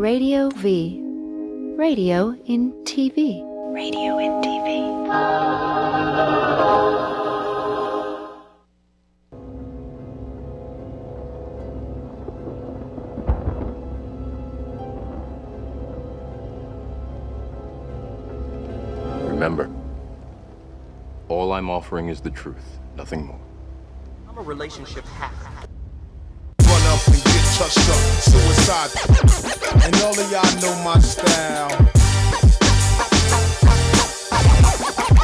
Radio V. Radio in TV. Radio in TV. Remember, all I'm offering is the truth, nothing more. I'm a relationship hack. Run up and get touched up, suicide. And all of y'all know my style.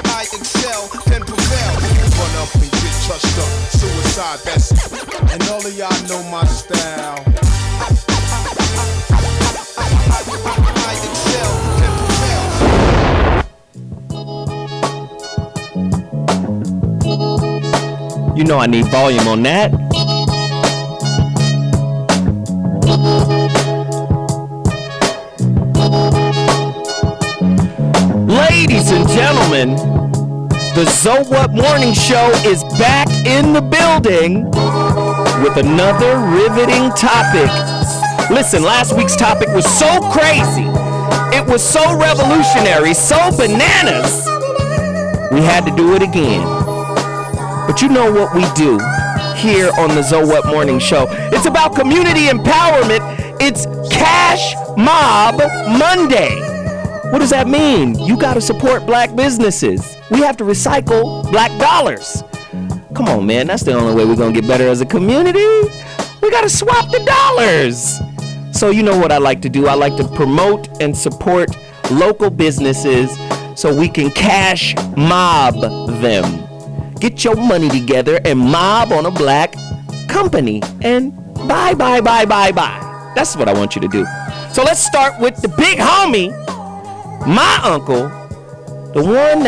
I excel, then prevail. Run up and get touched up, suicide, that's it. And all of y'all know my style. I excel, then prevail. You know I need volume on that. Ladies and gentlemen, the So What Morning Show is back in the building with another riveting topic. Listen, last week's topic was so crazy. It was so revolutionary, so bananas. We had to do it again. But you know what we do here on the So What Morning Show. It's about community empowerment. It's Cash Mob Monday. What does that mean? You got to support black businesses. We have to recycle black dollars. Come on, man. That's the only way we're going to get better as a community. We got to swap the dollars. So you know what I like to do? I like to promote and support local businesses so we can cash mob them. Get your money together and mob on a black company and buy. That's what I want you to do. So let's start with the big homie, my uncle, the one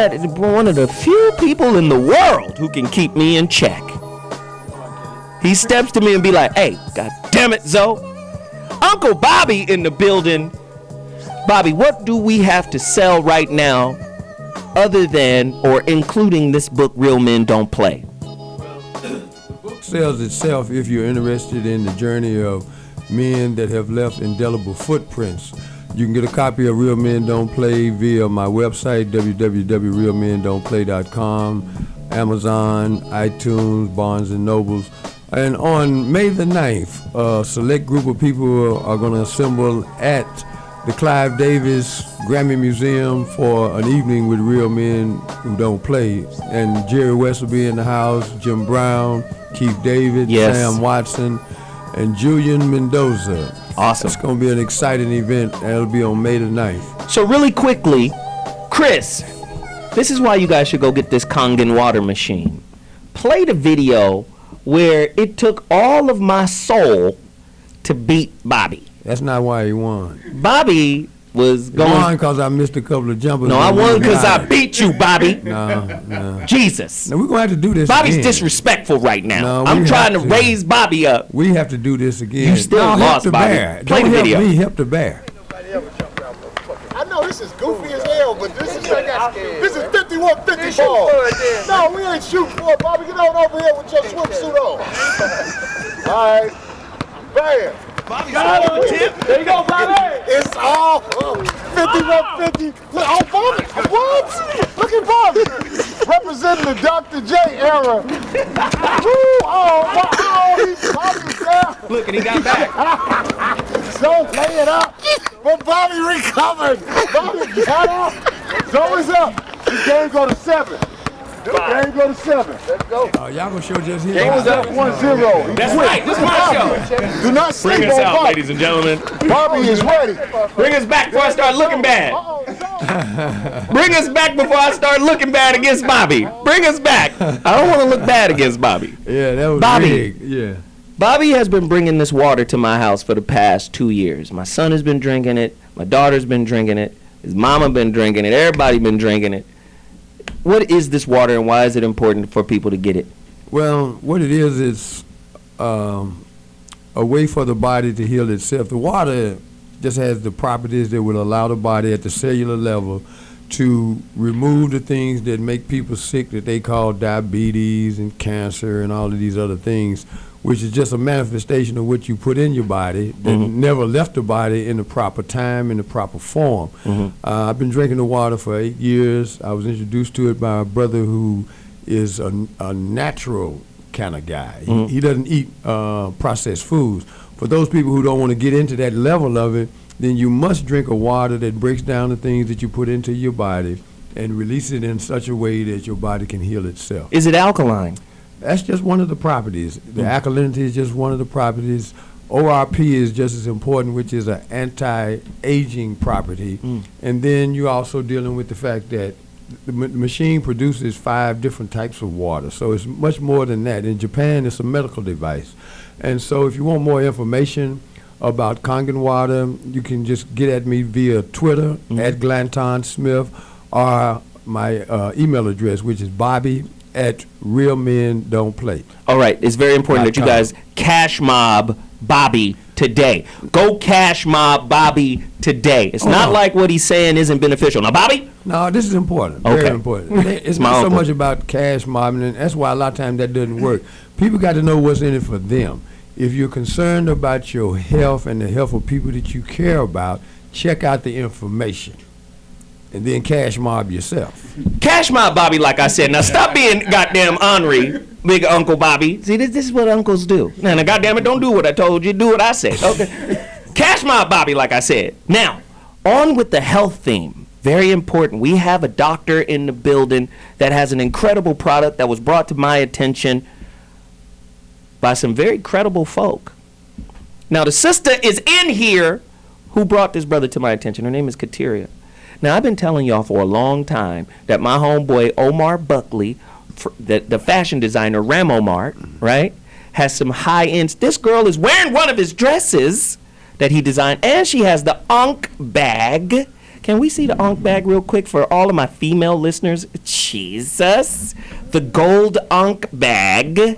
of the few people in the world who can keep me in check. He steps to me and be like, "Hey, God damn it, Zoe. Uncle Bobby in the building. Bobby, what do we have to sell right now other than or including this book, Real Men Don't Play?" The book sells itself if you're interested in the journey of men that have left indelible footprints. You can get a copy of Real Men Don't Play via my website, www.realmendon'tplay.com, Amazon, iTunes, Barnes & Nobles. And on May the 9th, a select group of people are going to assemble at the Clive Davis Grammy Museum for an evening with real men who don't play. And Jerry West will be in the house, Jim Brown, Keith David, yes, Sam Watson, and Julian Mendoza. Awesome. It's going to be an exciting event, and it'll be on May the 9th. So really quickly, Chris, this is why you guys should go get this Kangen water machine. Play the video where it took all of my soul to beat Bobby. That's not why he won. Bobby was going... He won because I missed a couple of jumpers. No, I won because I beat you, Bobby. No. Jesus. Now, we're going to have to do this Bobby's again. disrespectful right now. No, I'm trying to raise Bobby up. We have to do this again. You still lost, Bobby. Bear. Play Don't the video. Help me, help the bear. I know this is goofy as hell, but this is 51-50 ball. No, we ain't shooting for it, Bobby. Get on over here with your swimsuit on. All right. Bam. Bobby's on the tip. There you go, Bobby. It's all 51-50. Look, oh, Bobby. What? Look at Bobby. Representing the Dr. J era. Woo, Bobby's down. Look, and he got back. So lay it up. But Bobby recovered. Bobby got up. Zoe's up. The game go to 7. The game go to 7. Let's go. Y'all gonna show just here. Game was up 1-0. That's right. This is my show. Do not sleep Bring us on out, Bobby. ladies and gentlemen. Bobby is ready. Bring us back before I start looking bad. Bring us back before I start looking bad against Bobby. Bring us back. I don't want to look bad against Bobby. Yeah, that was Bobby. big. Yeah. Bobby has been bringing this water to my house for the past 2 years. My son has been drinking it. My daughter's been drinking it. His mama been drinking it. Everybody been drinking it. What is this water and why is it important for people to get it? Well, what it is, it's a way for the body to heal itself. The water just has the properties that will allow the body at the cellular level to remove the things that make people sick that they call diabetes and cancer and all of these other things. which is just a manifestation of what you put in your body that never left the body in the proper time, in the proper form. I've been drinking the water for 8 years. I was introduced to it by a brother who is a natural kind of guy. He doesn't eat processed foods. For those people who don't want to get into that level of it, then you must drink a water that breaks down the things that you put into your body and release it in such a way that your body can heal itself. Is it alkaline? That's just one of the properties. The alkalinity is just one of the properties. ORP is just as important, which is an anti-aging property. And then you're also dealing with the fact that the machine produces 5 different types of water. So it's much more than that. In Japan, it's a medical device. And so if you want more information about Kangen water, you can just get at me via Twitter, at Glanton Smith, or my email address, which is bobby@realmendon'tplay. All right, it's very important that you guys cash mob Bobby today. Go cash mob Bobby today. It's not like what he's saying isn't beneficial. Now, Bobby? No, this is important. Okay. Very important. It's not so much about cash mobbing, and that's why a lot of times that doesn't work. People got to know what's in it for them. If you're concerned about your health and the health of people that you care about, check out the information. And then cash mob yourself. Cash mob Bobby, like I said. Now stop being goddamn ornery, big Uncle Bobby. See, this is what uncles do. Now, goddamn it, don't do what I told you. Do what I said. Okay. Cash mob Bobby, like I said. Now, on with the health theme. Very important. We have a doctor in the building that has an incredible product that was brought to my attention by some very credible folk. Now, the sister is in here who brought this brother to my attention. Her name is Kateria. Now, I've been telling y'all for a long time that my homeboy Omar Buckley, the fashion designer Ramo Mart, right, has some high-ends. This girl is wearing one of his dresses that he designed, and she has the Ankh bag. Can we see the Ankh bag real quick for all of my female listeners? Jesus. The gold Ankh bag.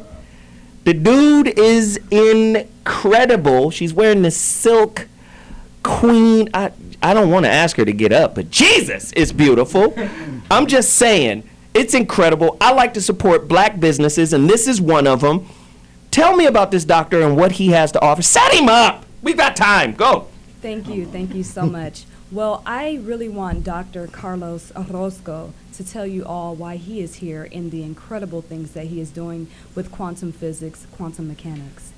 The dude is incredible. She's wearing this silk queen. I don't want to ask her to get up, but Jesus, it's beautiful. I'm just saying, it's incredible. I like to support black businesses, and this is one of them. Tell me about this doctor and what he has to offer. Set him up. We've got time. Go. Thank you so much. Well, I really want Dr. Carlos Orozco to tell you all why he is here and the incredible things that he is doing with quantum physics, quantum mechanics.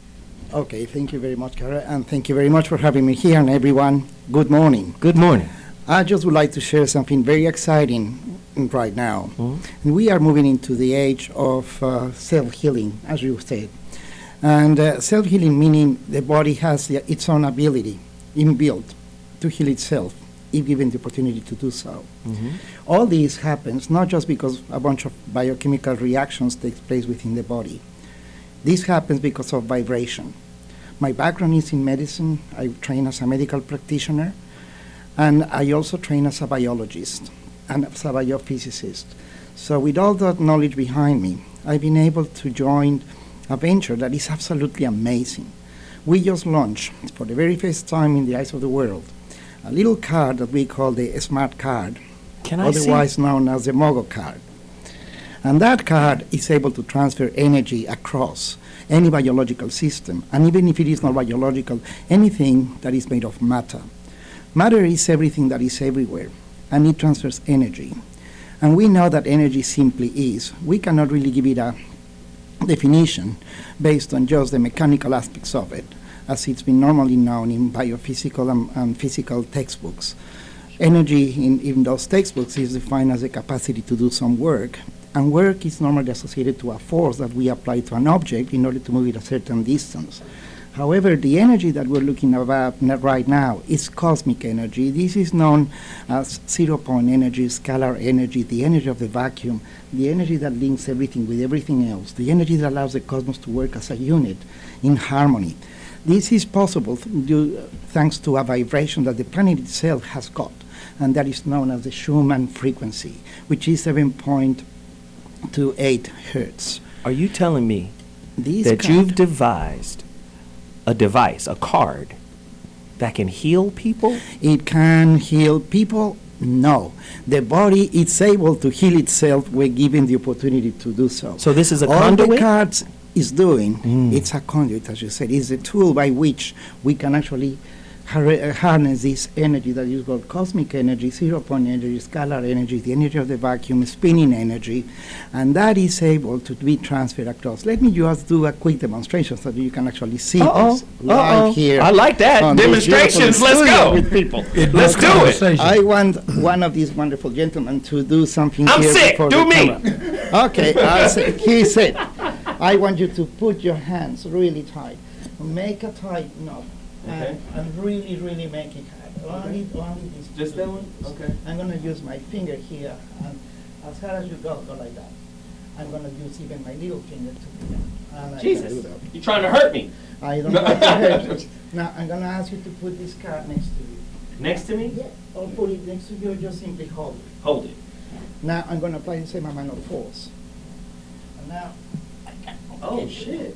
Okay, thank you very much, Kara, and thank you very much for having me here, and everyone, good morning. Good morning. I just would like to share something very exciting right now. And we are moving into the age of self-healing, as you said. And self-healing meaning the body has its own ability inbuilt to heal itself, if given the opportunity to do so. All this happens not just because a bunch of biochemical reactions take place within the body. This happens because of vibration. My background is in medicine. I train as a medical practitioner, and I also train as a biologist and as a biophysicist. So with all that knowledge behind me, I've been able to join a venture that is absolutely amazing. We just launched, for the very first time in the eyes of the world, a little card that we call the Smart Card, otherwise known as the Mogo Card. And that card is able to transfer energy across any biological system, and even if it is not biological, anything that is made of matter. Matter is everything that is everywhere, and it transfers energy. And we know that energy simply is. We cannot really give it a definition based on just the mechanical aspects of it, as it's been normally known in biophysical and physical textbooks. Energy in those textbooks is defined as the capacity to do some work, and work is normally associated to a force that we apply to an object in order to move it a certain distance. However, the energy that we're looking at right now is cosmic energy. This is known as zero-point energy, scalar energy, the energy of the vacuum, the energy that links everything with everything else, the energy that allows the cosmos to work as a unit in harmony. This is possible thanks to a vibration that the planet itself has got, and that is known as the Schumann frequency, which is 7.28 hertz. Are you telling me that you've devised a device, a card, that can heal people? It can heal people? No. The body is able to heal itself when given the opportunity to do so. So this is a all conduit? The cards, is doing, it's a conduit, as you said. It's a tool by which we can actually harness this energy that is called cosmic energy, zero-point energy, scalar energy, the energy of the vacuum, spinning energy, and that is able to be transferred across. Let me just do a quick demonstration so that you can actually see this live here. I like that. Demonstrations, let's go. With people. Let's do it. I want one of these wonderful gentlemen to do something I'm here sick. before Do the me. camera. Okay, he said, I want you to put your hands really tight. Make a tight knot. Okay. And really, really make it hard. Only this. Just that one? Okay. I'm going to use my finger here, and as hard as you go like that. I'm going to use even my little finger to do that. And Jesus, you're trying to hurt me. I don't want to hurt you. Now, I'm going to ask you to put this card next to you. Next to me? Yeah, or put it next to you, or just simply hold it. Hold it. Now, I'm going to apply the same amount of force. And now, I can. Oh, shit.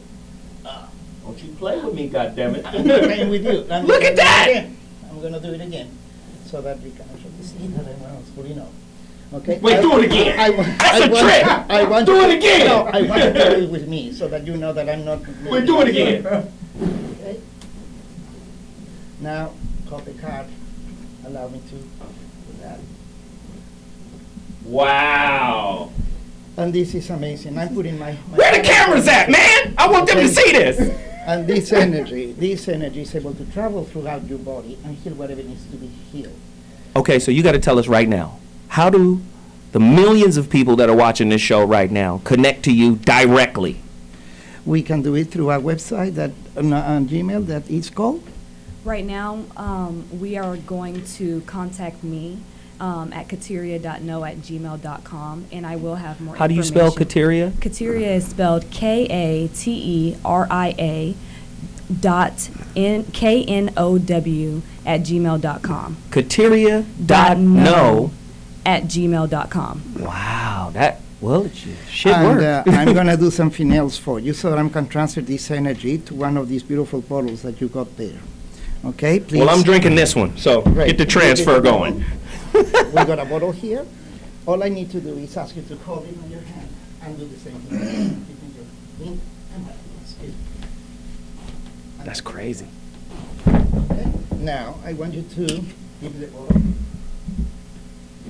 Don't you play with me, goddammit. I'm playing with you. Look at that! I'm going to do it again, so that we can actually see that I'm fully know. Okay? Wait, do it again. That's a trick. I want Do you it again. No, I want you to do it with me, so that you know that I'm not. Wait, do it again. Okay? Now, cut the card. Allow me to do that. Wow. And this is amazing. I'm putting my Where the cameras at, man? I want them to see this. And this energy is able to travel throughout your body and heal whatever needs to be healed. Okay, so you got to tell us right now, how do the millions of people that are watching this show right now connect to you directly? We can do it through our website that on Gmail that is called. Right now, we are going to contact me at kateria.no@gmail.com, and I will have more How do you information. spell Kateria? Kateria is spelled Kateria KNOW@gmail.com. Kateria.no@gmail.com. Wow, that, well, it should work. I'm going to do something else for you so that I can transfer this energy to one of these beautiful bottles that you got there. Okay, please. Well, I'm drinking this one, so get the transfer going. We got a bottle here. All I need to do is ask you to hold it in your hand and do the same thing. That's crazy. Okay. Now, I want you to give the bottle.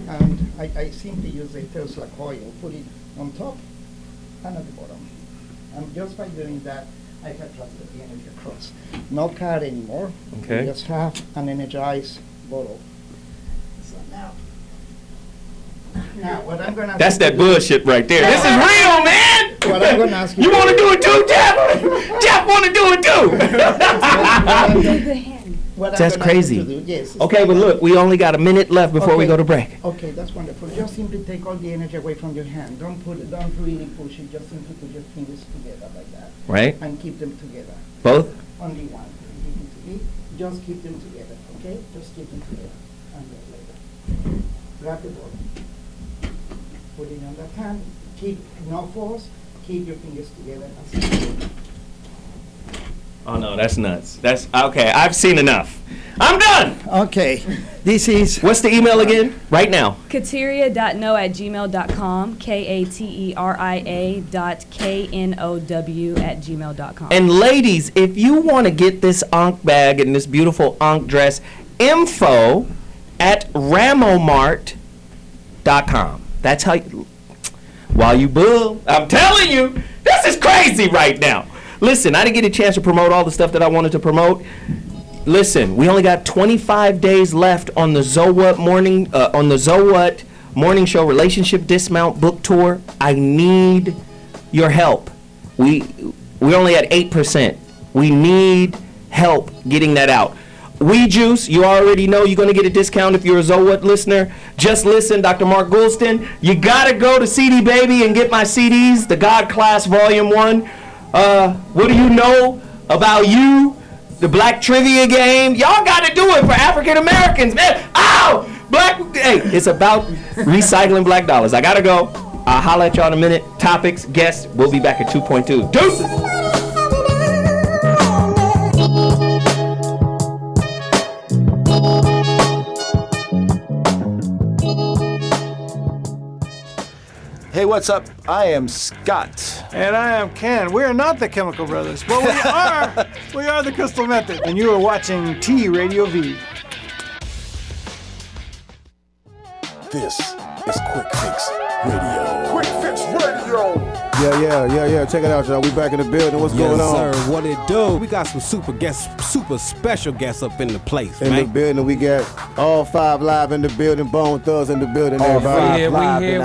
And I simply use a Tesla coil, put it on top and at the bottom. And just by doing that, I have transferred the energy across. No card anymore. Okay. We just have an energized bottle. So now what I'm going to That's that bullshit right there. This is real, man. What I'm going to ask you. You want to do it too, Jeff? Jeff want to do it too. That's crazy. Okay, but look, we only got a minute left before we go to break. Okay, that's wonderful. Just simply take all the energy away from your hand. Don't really push it. Just simply put your fingers together like that. Right. And keep them together. Both? Only one. Just keep them together, okay? Just keep them together. And just like that. Grab the ball. Put it on that hand. Keep no force. Keep your fingers together. Oh no, that's nuts. That's okay. I've seen enough. I'm done. Okay, this is. What's the email again? Right now. Kateria.no@gmail.com. KATERIA.KNOW@gmail.com. And ladies, if you want to get this Ankh bag and this beautiful Ankh dress, info@ramomart.com. That's how you. While you boo, I'm telling you, this is crazy right now. Listen, I didn't get a chance to promote all the stuff that I wanted to promote. Listen, we only got 25 days left on the Zowat morning show relationship dismount book tour. I need your help. We're only at 8%. We need help getting that out. We Juice, you already know you're going to get a discount if you're a Zowat listener. Just listen, Dr. Mark Goulston. You got to go to CD Baby and get my CDs, the God Class Volume 1. What do you know about you? The Black Trivia Game. Y'all got to do it for African Americans, man. Ow! Hey, it's about recycling black dollars. I got to go. I'll holler at y'all in a minute. Topics, guests. We'll be back at 2.2. Deuces! Hey, what's up? I am Scott. And I am Ken. We are not the Chemical Brothers, but we are the Crystal Method. And you are watching T Radio V. This is Quick Fix Radio. Quick Fix Radio. Yeah. Check it out, y'all. We back in the building. What's going on? Yes, sir. What it do? We got some super special guests up in the place, in man. the building, we got all 5 live in the building. Bone Thugs in the building. Everybody.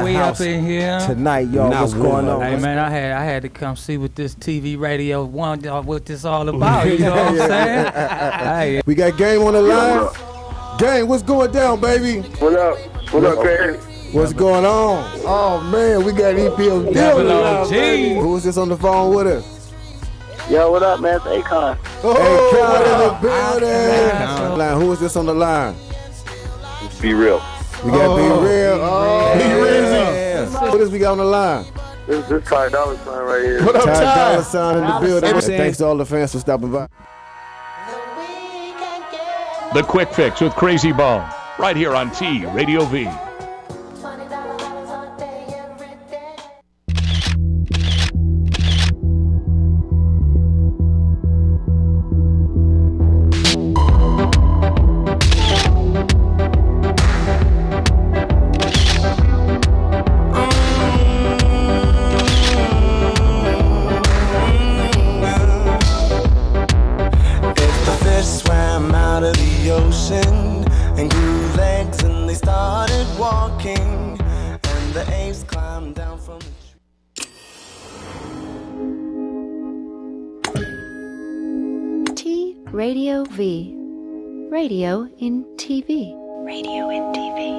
We up in here Tonight, y'all. What's going on? Hey, man, I had to come see what this TV radio what this all about. You know what I'm saying? Hey. We got Game on the line. Game, what's going down, baby? What up? What up, Craig? What's going on? Oh, man, we got EPO Dylan. Who's this on the phone with us? Yo, what up, man? It's Akon. Akon in the building. Who is this on the line? It's Be Real. We got Be Real. Be Real. What else we got on the line? This is Ty Dolla $ign right here. What up, Ty Dolla $ign in the building. Thanks to all the fans for stopping by. The Quick Fix with Crazy Bone, right here on T Radio V. Radio V. Radio in TV. Radio in TV.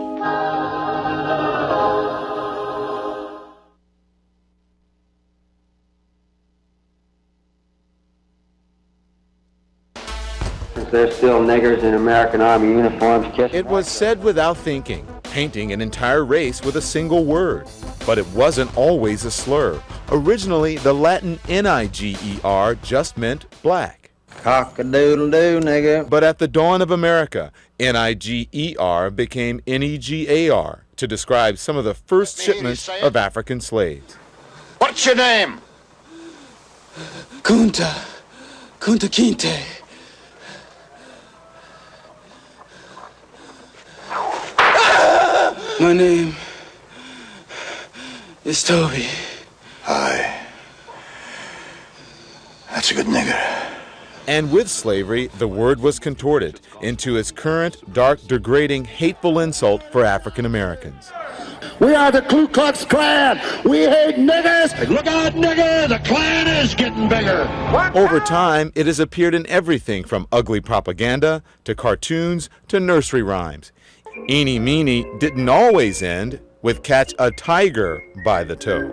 There's still niggers in American Army uniforms. It was said without thinking, painting an entire race with a single word. But it wasn't always a slur. Originally, the Latin Niger just meant black. Cock-a-doodle-doo, nigga. But at the dawn of America, Niger became Negar to describe some of the first shipments of African slaves. What's your name? Kunta Kinte. My name is Toby. Hi. That's a good nigger. And with slavery, the word was contorted into its current, dark, degrading, hateful insult for African Americans. We are the Ku Klux Klan. We hate niggers. Look out, nigger. The Klan is getting bigger. Over time, it has appeared in everything from ugly propaganda to cartoons to nursery rhymes. Eeny Meeny didn't always end with catch a tiger by the toe.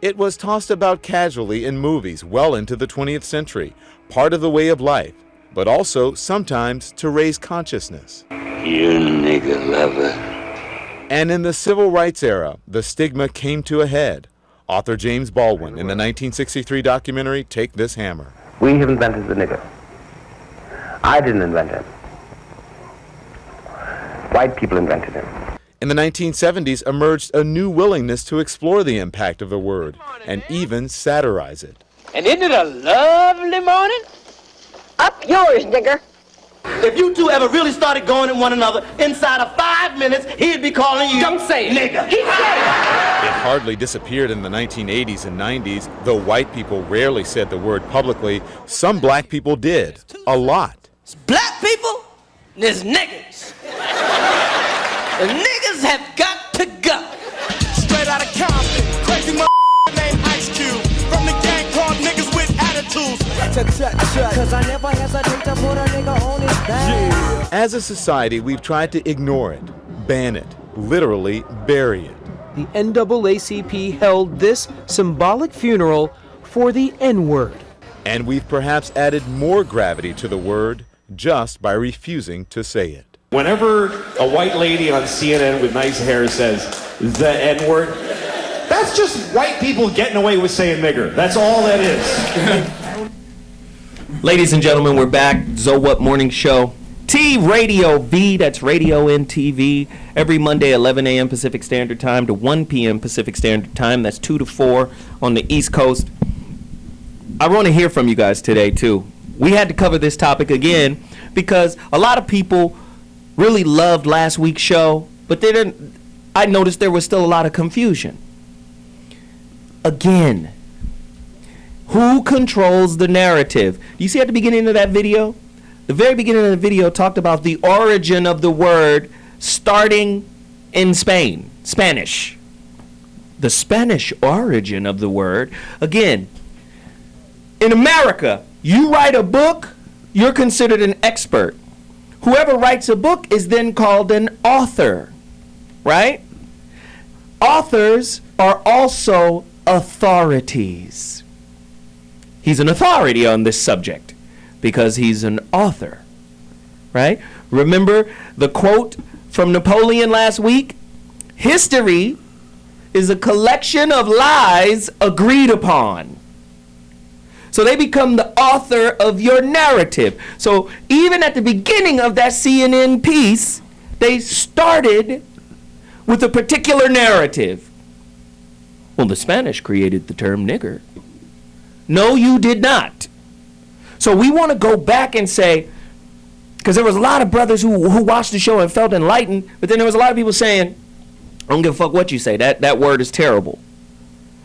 It was tossed about casually in movies well into the 20th century, part of the way of life, but also sometimes to raise consciousness. You nigger lover. And in the civil rights era, the stigma came to a head. Author James Baldwin in the 1963 documentary Take This Hammer. We have invented the nigger. I didn't invent him. White people invented him. In the 1970s emerged a new willingness to explore the impact of the word and even satirize it. And isn't it a lovely morning? Up yours, nigger. If you two ever really started going at one another, inside of 5 minutes, he'd be calling you... Don't say it. Nigger. He said it. It hardly disappeared in the 1980s and 90s, though white people rarely said the word publicly. Some black people did. A lot. It's black people, and there's niggers. The niggas have got to go. Straight out of Compton, crazy named Ice Cube. From the gang called niggas with attitudes. Cause I never hesitate to put a nigga on his back. As a society, we've tried to ignore it, ban it, literally bury it. The NAACP held this symbolic funeral for the N-word. And we've perhaps added more gravity to the word just by refusing to say it. Whenever a white lady on CNN with nice hair says the N-word, that's just white people getting away with saying nigger. That's all that is. Ladies and gentlemen, we're back. So What Morning Show. T Radio V, that's Radio NTV, every Monday 11 a.m. Pacific Standard Time to 1 p.m. Pacific Standard Time. That's 2 to 4 on the East Coast. I want to hear from you guys today, too. We had to cover this topic again because a lot of people really loved last week's show, but I noticed there was still a lot of confusion. Again, who controls the narrative? You see at the beginning of that video? The very beginning of the video talked about the origin of the word starting in Spain, Spanish. The Spanish origin of the word. Again, in America, you write a book, you're considered an expert. Whoever writes a book is then called an author, right? Authors are also authorities. He's an authority on this subject because he's an author, right? Remember the quote from Napoleon last week? History is a collection of lies agreed upon. So they become the author of your narrative. So even at the beginning of that CNN piece, they started with a particular narrative. Well, the Spanish created the term nigger. No, you did not. So we want to go back and say, because there was a lot of brothers who watched the show and felt enlightened, but then there was a lot of people saying, I don't give a fuck what you say, that word is terrible.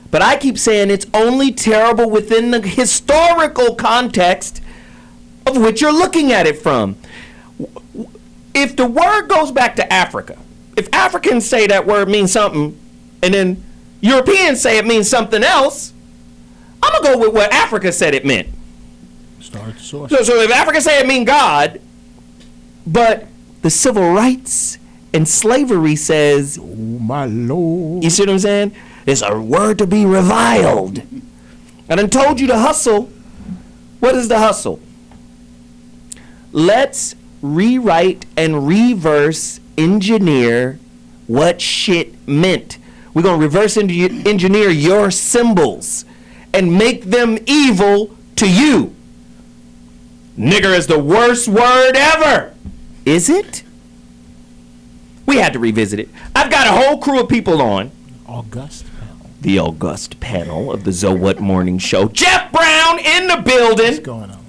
But I keep saying it's only terrible within the historical context of which you're looking at it from. If the word goes back to Africa, if Africans say that word means something, and then Europeans say it means something else, I'm going to go with what Africa said it meant. Start the source. So if Africa say it mean God, but the civil rights and slavery says, oh my Lord. You see what I'm saying? It's a word to be reviled. I done told you to hustle. What is the hustle? Let's rewrite and reverse engineer what shit meant. We're going to reverse engineer your symbols and make them evil to you. Nigger is the worst word ever. Is it? We had to revisit it. I've got a whole crew of people on. The august panel of the Zowat Morning Show. Jeff Brown in the building. What's going on?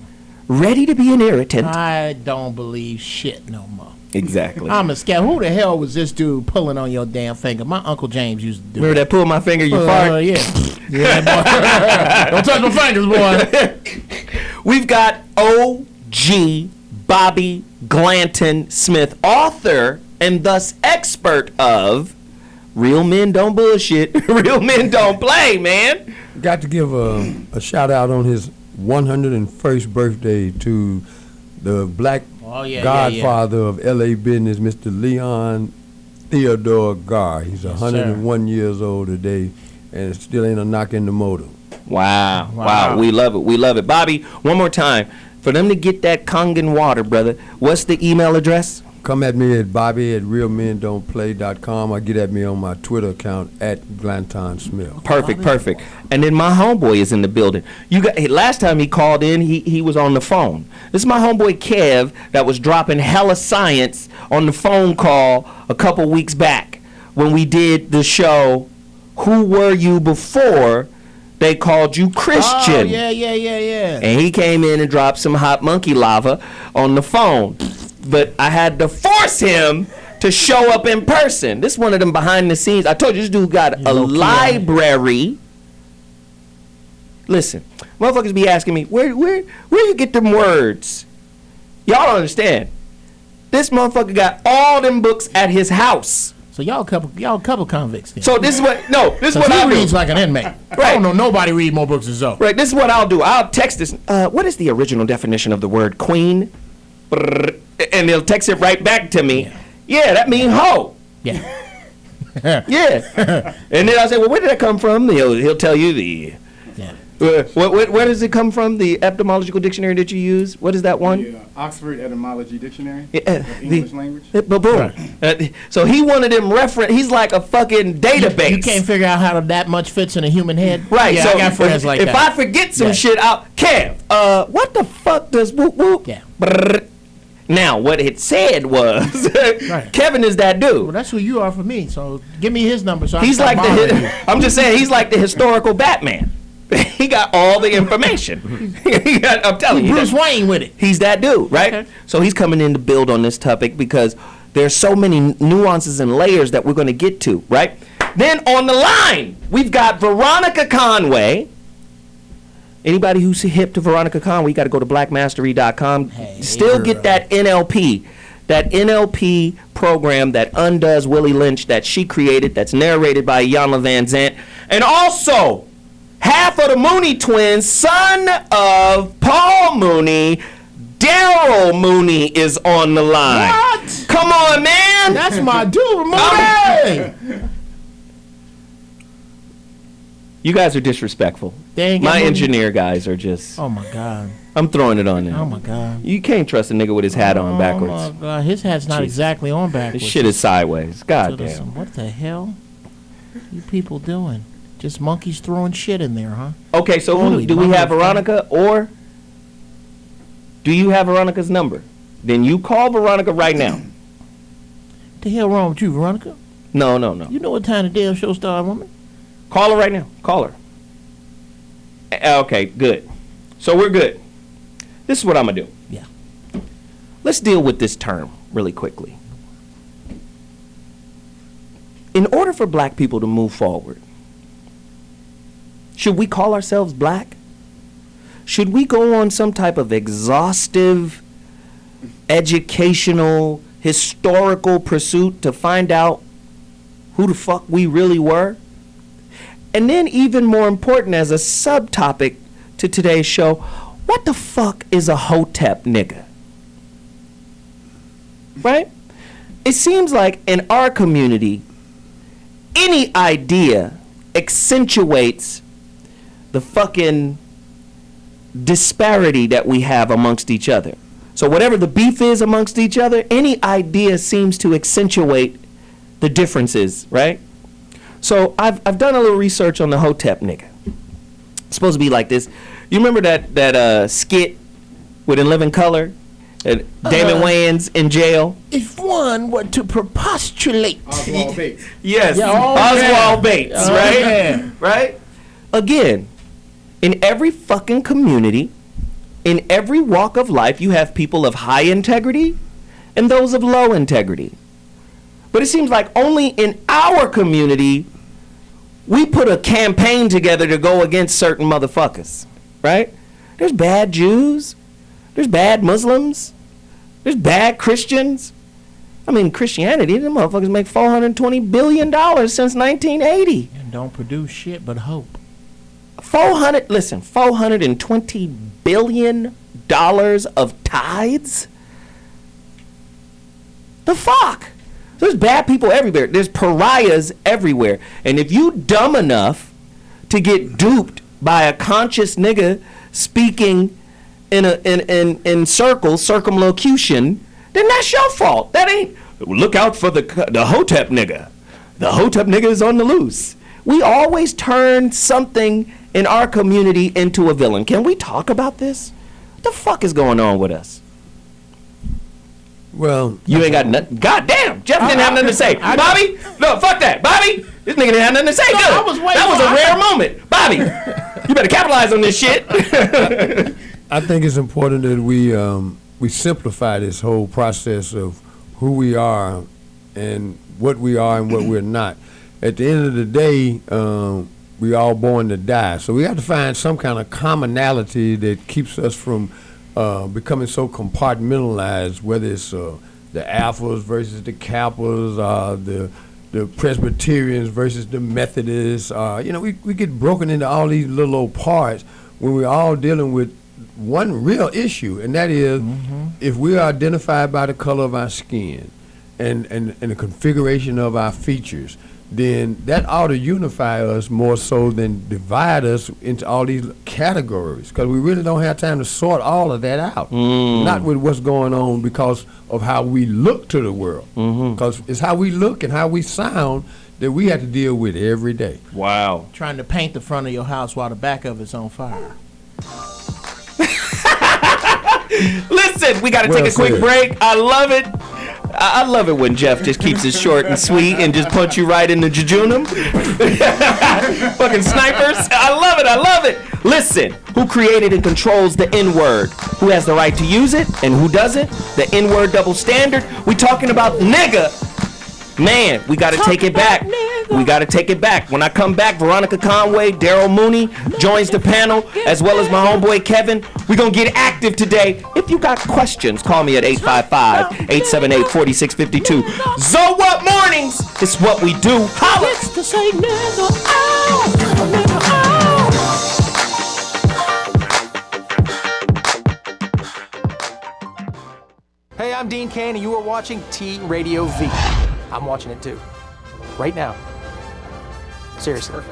Ready to be an irritant. I don't believe shit no more. Exactly. I'm a scared. Who the hell was this dude pulling on your damn finger? My Uncle James used to do Remember that pull my finger, you fart? Yeah. Yeah, boy. Don't touch my fingers, boy. We've got O.G. Bobby Glanton Smith, author and thus expert of Real Men Don't Bullshit, Real Men Don't Play, man. Got to give a shout out on his 101st birthday to the black godfather of L.A. business, Mr. Leon Theodore Gar. He's 101 years old today, and it still ain't a knock in the motor. Wow. We love it. We love it. Bobby, one more time. For them to get that Kangen water, brother, what's the email address? Come at me at bobby@realmendon'tplay.com or get at me on my Twitter account at Glanton Smith. Perfect. And then my homeboy is in the building. Last time he called in, he was on the phone. This is my homeboy Kev that was dropping hella science on the phone call a couple weeks back when we did the show, Who Were You Before They Called You Christian? Oh, yeah. And he came in and dropped some hot monkey lava on the phone. But I had to force him to show up in person. This is one of them behind the scenes. I told you this dude got a library. Listen, motherfuckers be asking me, where you get them words? Y'all don't understand. This motherfucker got all them books at his house. So y'all a couple convicts then. So this is what he reads like an inmate. Right. I don't know nobody read more books than Zoe. Right, this is what I'll do. I'll text this. What is the original definition of the word queen? And they'll text it right back to me. Yeah, that means hoe. Yeah. Yeah. And then I'll say, well, where did that come from? He'll tell you the... Yeah. Where does it come from? The etymological dictionary that you use? What is that one? The Oxford Etymology Dictionary. English language. Boom. Right. So he wanted them reference. He's like a fucking database. You can't figure out how that much fits in a human head. Right. Yeah, So I got friends like that. If I forget some shit, Kev, what the fuck does whoop whoop? Yeah. Now, what it said was, Kevin is that dude. Well, that's who you are for me. So give me his number. So He's like I'm just saying, he's like the historical Batman. He got all the information. I'm telling you, Bruce Wayne with it. He's that dude, right? Okay. So he's coming in to build on this topic because there's so many nuances and layers that we're going to get to, right? Then on the line, we've got Veronica Conway. Anybody who's hip to Veronica Conway, you got to go to blackmastery.com. Still get that NLP. That NLP program that undoes Willie Lynch that she created, that's narrated by Iyanla Vanzant. And also, half of the Mooney twins, son of Paul Mooney, Daryl Mooney is on the line. What? Come on, man. That's my dude, Mooney. You guys are disrespectful. My engineer guys are just... Oh, my God. I'm throwing it on them. Oh, my God. You can't trust a nigga with his hat on backwards. Oh, my God. His hat's not exactly on backwards. This shit is sideways. God damn. What the hell you people doing? Just monkeys throwing shit in there, huh? Okay, so do we have Veronica, or do you have Veronica's number? Then you call Veronica right now. What the hell wrong with you, Veronica? No. You know what time the damn show started, woman? Call her right now. Call her. Okay, good. So we're good. This is what I'm going to do. Yeah. Let's deal with this term really quickly. In order for black people to move forward, should we call ourselves black? Should we go on some type of exhaustive, educational, historical pursuit to find out who the fuck we really were? And then even more important as a subtopic to today's show, what the fuck is a Hotep nigga? Right? It seems like in our community, any idea accentuates the fucking disparity that we have amongst each other. So whatever the beef is amongst each other, any idea seems to accentuate the differences, right? So I've done a little research on the Hotep nigga. It's supposed to be like this. You remember that skit with In Living Color? Damon Wayans in jail? If one were to propostulate. Oswald Bates. Yes, Yeah, Oswald Bates, Oh, right? yeah. Right? Again, in every fucking community, in every walk of life, you have people of high integrity and those of low integrity. But it seems like only in our community, we put a campaign together to go against certain motherfuckers, right? There's bad Jews. There's bad Muslims. There's bad Christians. I mean, Christianity, them motherfuckers make $420 billion since 1980. And don't produce shit but hope. $420 billion of tithes? The fuck? There's bad people everywhere. There's pariahs everywhere. And if you dumb enough to get duped by a conscious nigga speaking in circles, circumlocution, then that's your fault. That ain't, look out for the Hotep nigga. The Hotep nigga is on the loose. We always turn something in our community into a villain. Can we talk about this? What the fuck is going on with us? Well, you ain't got nothing. God damn, Jeff didn't have nothing to say. Bobby, no, fuck that. Bobby, this nigga didn't have nothing to say. Good. That was a rare moment. Bobby, you better capitalize on this shit. I think it's important that we simplify this whole process of who we are and what we're not. At the end of the day, we all born to die. So we have to find some kind of commonality that keeps us from becoming so compartmentalized, whether it's the Alphas versus the Kappas, the Presbyterians versus the Methodists. We get broken into all these little old parts when we're all dealing with one real issue, and that is if we are identified by the color of our skin and the configuration of our features, then that ought to unify us more so than divide us into all these categories, because we really don't have time to sort all of that out. Not with what's going on because of how we look to the world, because it's how we look and how we sound that we have to deal with every day. Wow. Trying to paint the front of your house while the back of it's on fire. Listen, we got to take a quick break. I love it. I love it when Jeff just keeps it short and sweet and just punch you right in the jejunum. Fucking snipers. I love it. Listen, who created and controls the N-word? Who has the right to use it and who doesn't? The N-word double standard. We talking about nigga. Man, we got to take it back. We got to take it back. When I come back, Veronica Conway, Daryl Mooney joins the panel, as well as my homeboy Kevin. We're going to get active today. If you got questions, call me at 855-878-4652. So what mornings? It's what we do. Holla! Hey, I'm Dean Cain, and you are watching T Radio V. I'm watching it too. Right now. Seriously.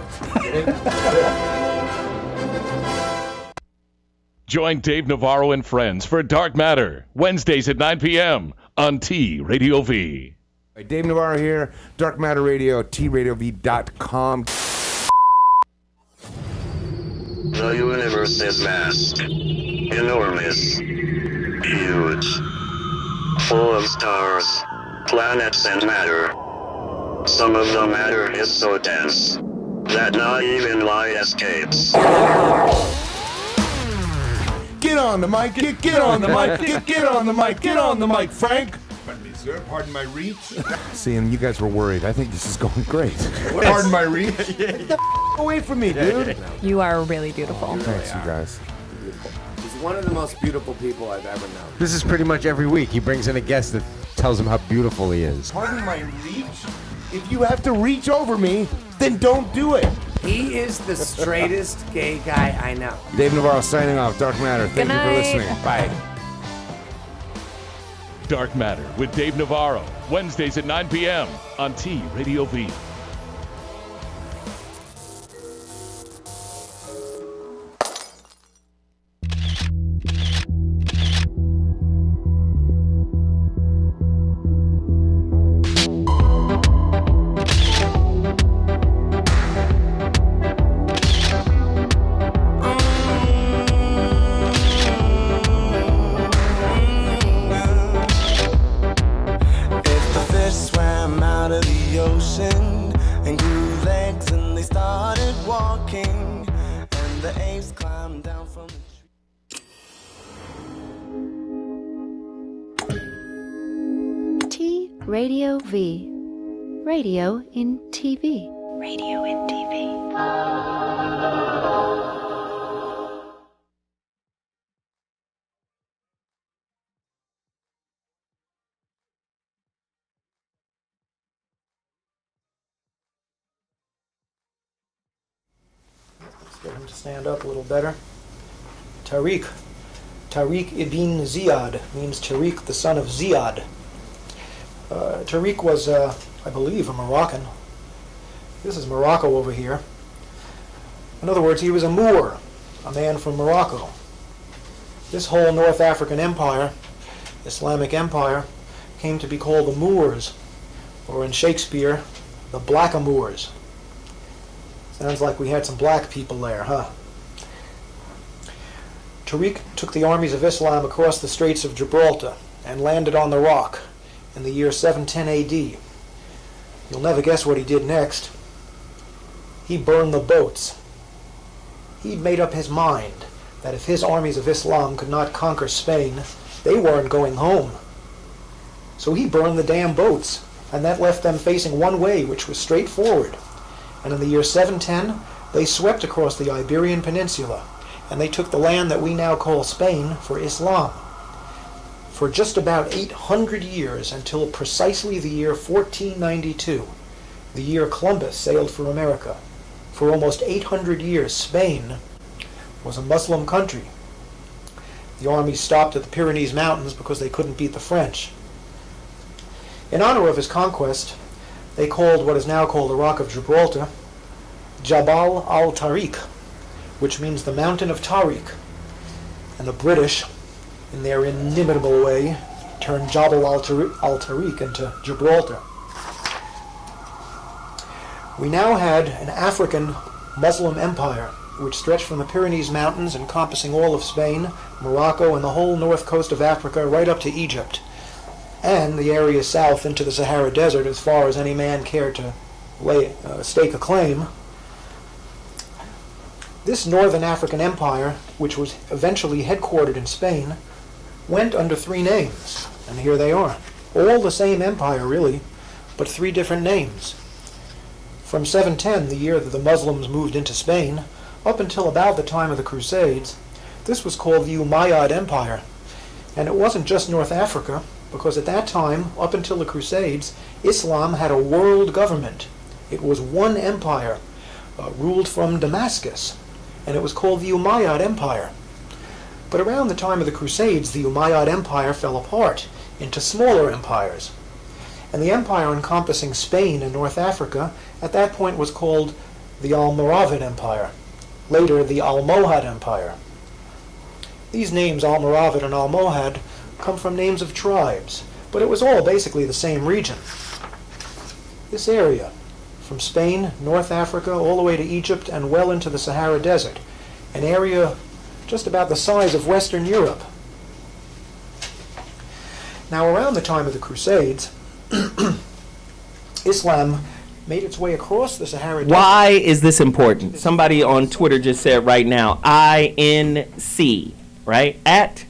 Join Dave Navarro and friends for Dark Matter, Wednesdays at 9 p.m. on T Radio V. Hey, Dave Navarro here, Dark Matter Radio, TRadioV.com. The universe is vast, enormous, huge, full of stars, planets and matter. Some of the matter is so dense that not even light escapes. Get on the mic, get on the mic, get on the mic, get on the mic, Frank. Pardon me, sir. Pardon my reach. See, and you guys were worried. I think this is going great. Pardon my reach. Get the away from me, dude. You are really beautiful. Thanks, you guys. He's one of the most beautiful people I've ever known. This is pretty much every week. He brings in a guest that tells him how beautiful he is. Pardon my reach? If you have to reach over me, then don't do it. He is the straightest gay guy I know. Dave Navarro signing off. Dark Matter. Thank you for listening. Bye. Dark Matter with Dave Navarro, Wednesdays at 9 p.m. on T Radio V. Radio V. Radio in TV. Radio in TV. Let's get him to stand up a little better. Tariq. Tariq ibn Ziyad means Tariq, the son of Ziyad. Tariq was, I believe, a Moroccan. This is Morocco over here. In other words, he was a Moor, a man from Morocco. This whole North African empire, Islamic empire, came to be called the Moors, or in Shakespeare, the Blackamoors. Sounds like we had some black people there, huh? Tariq took the armies of Islam across the Straits of Gibraltar and landed on the Rock in the year 710 AD. You'll never guess what he did next. He burned the boats. He'd made up his mind that if his armies of Islam could not conquer Spain, they weren't going home. So he burned the damn boats, and that left them facing one way, which was straight forward. And in the year 710, they swept across the Iberian Peninsula, and they took the land that we now call Spain for Islam. For just about 800 years, until precisely the year 1492, the year Columbus sailed for America. For almost 800 years, Spain was a Muslim country. The armies stopped at the Pyrenees Mountains because they couldn't beat the French. In honor of his conquest, they called what is now called the Rock of Gibraltar Jabal al-Tariq, which means the Mountain of Tariq. And the British, in their inimitable way, turned Jabal al-Tariq into Gibraltar. We now had an African Muslim empire which stretched from the Pyrenees Mountains, encompassing all of Spain, Morocco, and the whole north coast of Africa, right up to Egypt, and the area south into the Sahara Desert, as far as any man cared to stake a claim. This northern African empire, which was eventually headquartered in Spain, went under 3 names, and here they are. All the same empire, really, but 3 different names. From 710, the year that the Muslims moved into Spain, up until about the time of the Crusades, this was called the Umayyad Empire. And it wasn't just North Africa, because at that time, up until the Crusades, Islam had a world government. It was one empire, ruled from Damascus, and it was called the Umayyad Empire. But around the time of the Crusades, the Umayyad Empire fell apart into smaller empires. And the empire encompassing Spain and North Africa at that point was called the Almoravid Empire, later the Almohad Empire. These names, Almoravid and Almohad, come from names of tribes, but it was all basically the same region. This area, from Spain, North Africa, all the way to Egypt, and well into the Sahara Desert, an area just about the size of Western Europe. Now, around the time of the Crusades, Islam made its way across the Sahara Desert. Why is this important? Somebody on Twitter just said right now, INC, right? At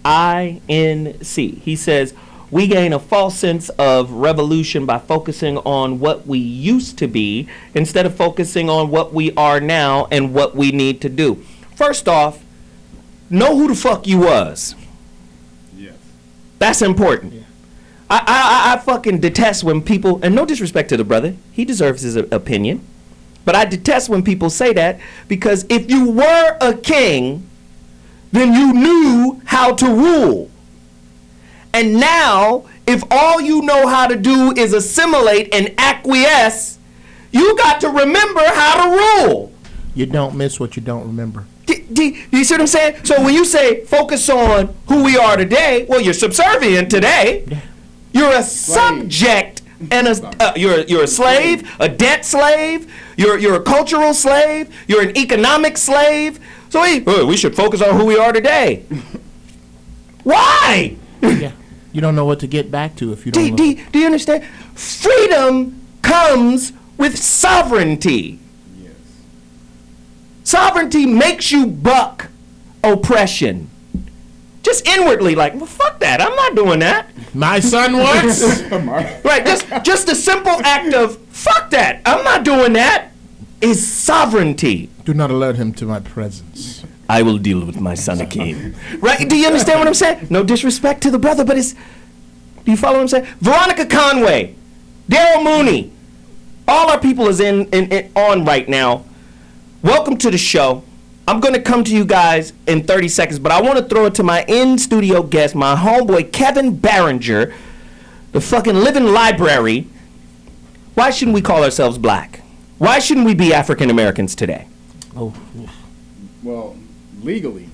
INC. He says, we gain a false sense of revolution by focusing on what we used to be instead of focusing on what we are now and what we need to do. First off, know who the fuck you was. Yes. That's important. Yeah. I fucking detest when people, and no disrespect to the brother, he deserves his opinion, but I detest when people say that, because if you were a king, then you knew how to rule. And now, if all you know how to do is assimilate and acquiesce, you got to remember how to rule. You don't miss what you don't remember. Do you see what I'm saying? So when you say focus on who we are today, well, you're subservient today. You're a subject and you're a slave, a debt slave. You're a cultural slave. You're an economic slave. So we should focus on who we are today. Why? Yeah, you don't know what to get back to if you don't. Do you understand? Freedom comes with sovereignty. Yes. Sovereignty makes you buck oppression. Just inwardly, like, well, fuck that. I'm not doing that. My son works. Right, just the simple act of fuck that. I'm not doing that is sovereignty. Do not alert him to my presence. I will deal with my son Akeem. Right? Do you understand what I'm saying? No disrespect to the brother, but do you follow what I'm saying? Veronica Conway, Daryl Mooney, all our people is on right now. Welcome to the show. I'm going to come to you guys in 30 seconds, but I want to throw it to my in-studio guest, my homeboy Kevin Barringer, the fucking living library. Why shouldn't we call ourselves black? Why shouldn't we be African Americans today? Oh, well, legally.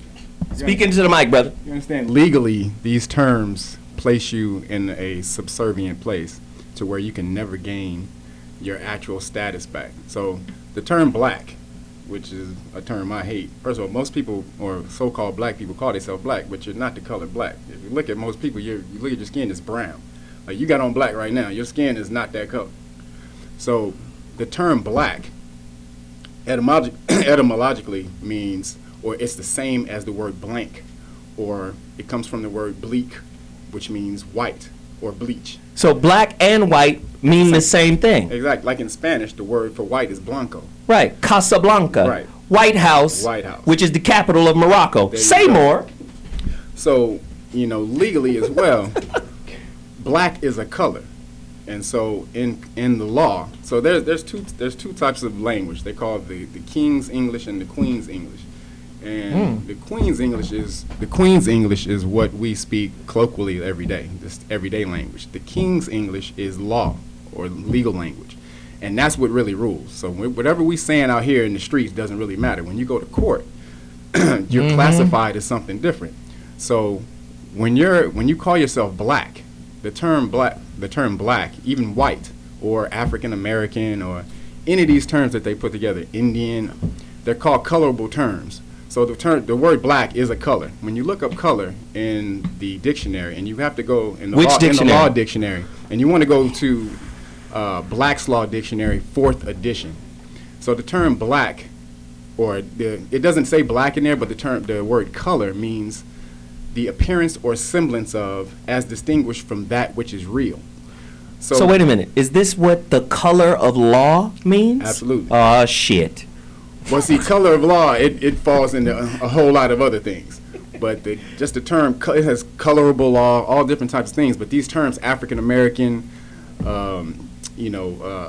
Speak into the mic, brother. You understand? Legally, these terms place you in a subservient place to where you can never gain your actual status back. So the term black, which is a term I hate. First of all, most people, or so-called black people, call themselves black, but you're not the color black. If you look at most people, you look at your skin, it's brown. Like you got on black right now, your skin is not that color. So the term black etymologically means, or it's the same as the word blank, or it comes from the word bleak, which means white or bleach. So black and white mean the same thing. Exactly. Like in Spanish, the word for white is blanco. Right. Casablanca. Right. White House. White House. Which is the capital of Morocco. Say more. So, legally as well, black is a color. And so in the law, so there's two types of language. They call it the King's English and the Queen's English. And the Queen's English is what we speak colloquially every day, this everyday language. The King's English is law or legal language. And that's what really rules. So whatever we saying out here in the streets doesn't really matter. When you go to court, you're classified as something different. So when you call yourself black, the term black, even white or African American or any of these terms that they put together, Indian, they're called colorable terms. So the word black is a color. When you look up color in the dictionary, and you have to go in the law dictionary, and you want to go to Black's Law Dictionary, 4th edition. So the term black, it doesn't say black in there, but the word color means the appearance or semblance of, as distinguished from that which is real. So wait a minute. Is this what the color of law means? Absolutely. Oh, shit. Well, see, color of law, it falls into a whole lot of other things. But just the term, it has colorable law, all different types of things. But these terms, African American,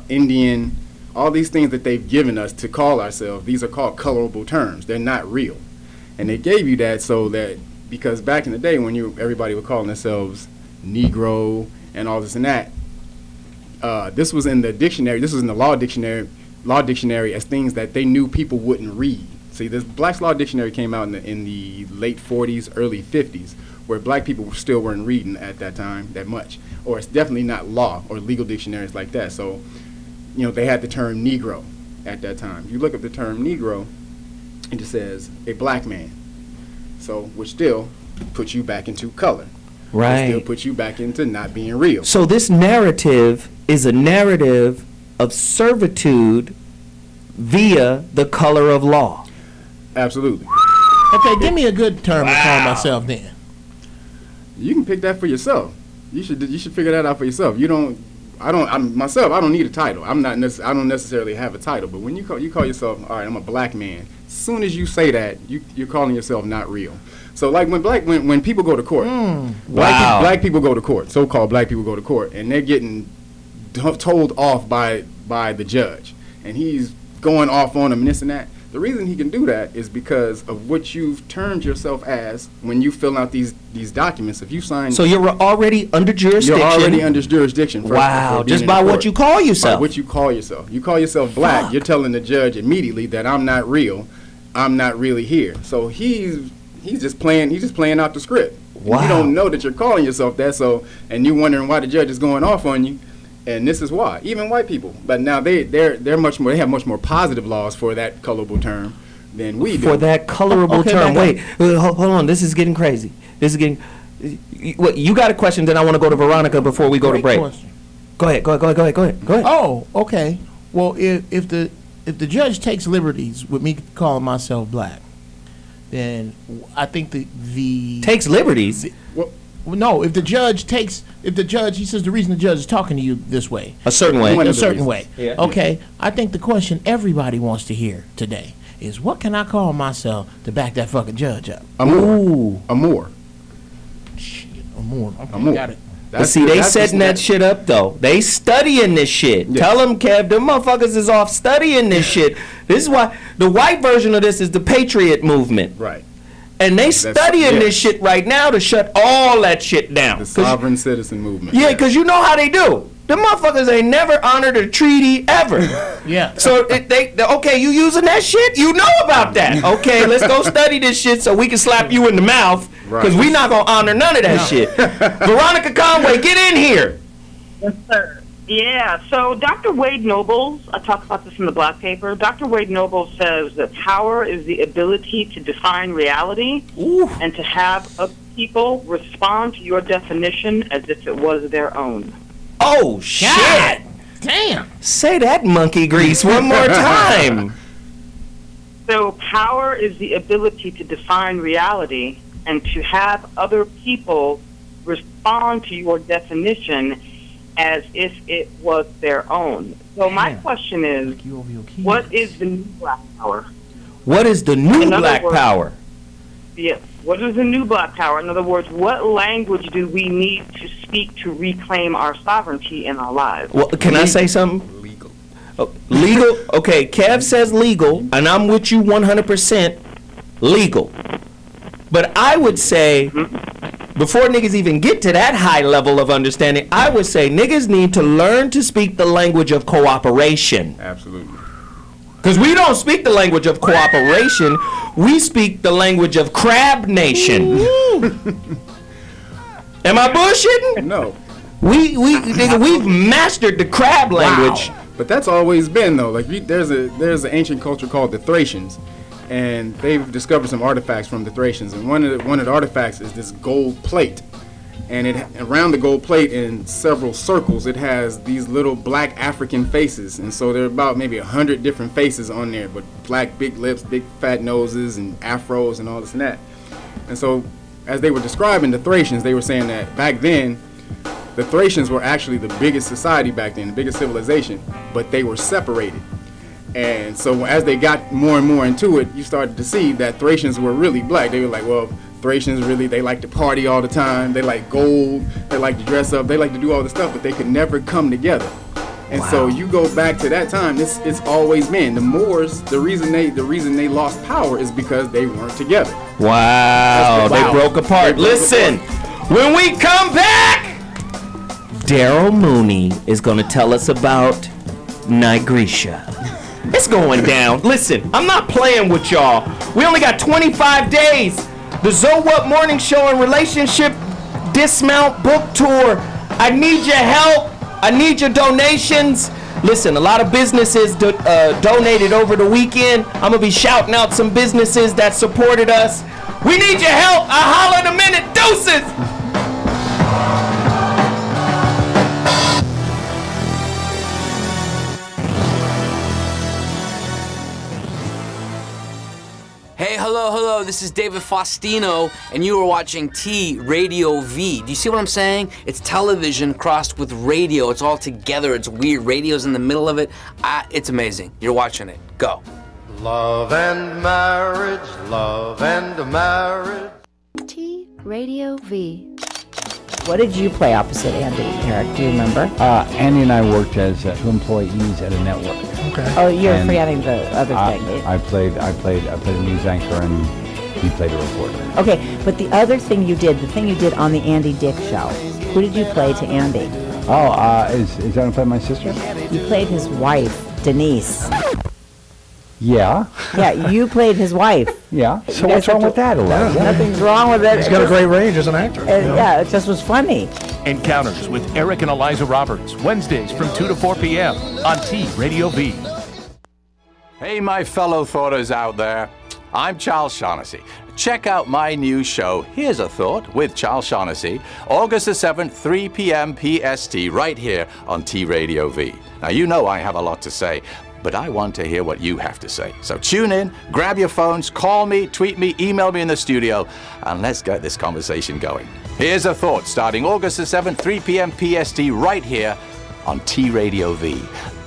Indian, all these things that they've given us to call ourselves, these are called colorable terms. They're not real. And they gave you that so that, because back in the day when everybody was calling themselves Negro and all this and that, this was in the dictionary, this was in the law dictionary as things that they knew people wouldn't read. See, this Black's Law Dictionary came out in the late 40s, early 50s, where black people still weren't reading at that time that much. Or it's definitely not law or legal dictionaries like that. So, they had the term Negro at that time. If you look up the term Negro, it just says a black man. So, which still puts you back into color. Right. It still puts you back into not being real. So this narrative is a narrative of servitude via the color of law. Absolutely. Okay, give me a good term to call myself then. You can pick that for yourself. You should figure that out for yourself. I don't need a title. I don't necessarily have a title. But when you call yourself, all right, I'm a black man. As soon as you say that, you're calling yourself not real. So like when people go to court, black people go to court, so-called black people go to court, and they're getting told off by the judge, and he's going off on them and this and that. The reason he can do that is because of what you've termed yourself as when you fill out these documents. If you sign, so you're already under jurisdiction. You're already under jurisdiction. Wow! Just by what you call yourself. By what you call yourself. You call yourself black. Fuck. You're telling the judge immediately that I'm not real. I'm not really here. So he's just playing. He's just playing out the script. Wow. You don't know that you're calling yourself that. So and you're wondering why the judge is going off on you. And this is why. Even white people. But now they're much more. They have much more positive laws for that colorable term than we do. For that colorable term. Wait, hold on. This is getting crazy. What, you got a question? Then I want to go to Veronica before we go to break. Question. Go ahead. Oh, okay. Well, if the judge takes liberties with me calling myself black, then I think the takes liberties. No, if the judge, he says the reason the judge is talking to you this way. A certain way. Yeah. Okay, I think the question everybody wants to hear today is, what can I call myself to back that fucking judge up? Amor. Shit, Amor. Amor. Got it. But see, they setting that shit up, though. They studying this shit. Yes. Tell them, Kev, them motherfuckers is off studying this shit. This is why the white version of this is the Patriot movement. Right. And they studying this shit right now to shut all that shit down. The sovereign citizen movement. Yeah, because you know how they do. Them motherfuckers ain't never honored a treaty ever. Yeah. So they okay, you using that shit? You know about that. Okay, let's go study this shit so we can slap you in the mouth. Because we not going to honor none of that shit. Veronica Conway, get in here. Yes, sir. Yeah, so Dr. Wade Nobles, I talked about this in the Black Paper. Dr. Wade Nobles says that power is the ability to define reality and to have other people respond to your definition as if it was their own. Oh, shit. God. Damn. Say that, monkey grease, one more time. So power is the ability to define reality and to have other people respond to your definition as if it was their own. So my question is, what is the new black power? What is the new black power? Yes, what is the new black power? In other words, what language do we need to speak to reclaim our sovereignty in our lives? Well, can I say something? Legal. Legal? Okay, Kev says legal, and I'm with you 100% legal. But I would say, before niggas even get to that high level of understanding, I would say niggas need to learn to speak the language of cooperation. Absolutely. Because we don't speak the language of cooperation, we speak the language of crab nation. Am I bullshitting? No. We've mastered the crab language But that's always been though. Like there's an ancient culture called the Thracians, and they've discovered some artifacts from the Thracians. And one of the artifacts is this gold plate, and around the gold plate in several circles it has these little black African faces. And so there are about maybe 100 different faces on there, but black, big lips, big fat noses, and afros, and all this and that. And so as they were describing the Thracians, they were saying that back then, the Thracians were actually the biggest society back then, the biggest civilization, but they were separated. And so as they got more and more into it, you started to see that Thracians were really black. They were like, well, Thracians really, they like to party all the time. They like gold. They like to dress up. They like to do all this stuff, but they could never come together. And so you go back to that time, it's always been. The Moors, the reason they lost power is because they weren't together. Wow, they broke apart. Listen, when we come back, Daryl Mooney is going to tell us about Nigretia. It's going down. Listen, I'm not playing with y'all. We only got 25 days. The So What Morning Show and Relationship Dismount Book Tour. I need your help. I need your donations. Listen, a lot of businesses donated over the weekend. I'm going to be shouting out some businesses that supported us. We need your help. I'll holler in a minute. Deuces. Hey, hello, this is David Faustino, and you are watching T Radio V. Do you see what I'm saying? It's television crossed with radio. It's all together. It's weird. Radio's in the middle of it. It's amazing. You're watching it. Go. Love and marriage, love and marriage. T Radio V. What did you play opposite Andy, Eric? Do you remember? Andy and I worked as two employees at a network. Okay. Oh, you're forgetting the other thing. I played a news anchor, and he played a reporter. Okay, but the other thing you did, the thing you did on the Andy Dick show, who did you play to Andy? Oh, is that going to play my sister? You played his wife, Denise. Yeah. Yeah, you played his wife. Yeah. So what's wrong with that, Eliza? Nothing's wrong with it. He's got a great range as an actor. Yeah, it just was funny. Encounters with Eric and Eliza Roberts, Wednesdays from 2 to 4 p.m. on T Radio V. Hey, my fellow thoughters out there. I'm Charles Shaughnessy. Check out my new show, Here's a Thought with Charles Shaughnessy, August the 7th, 3 p.m. PST, right here on T Radio V. Now, you know I have a lot to say, but I want to hear what you have to say. So tune in, grab your phones, call me, tweet me, email me in the studio, and let's get this conversation going. Here's a Thought, starting August the 7th, 3 p.m. PST, right here on T Radio V.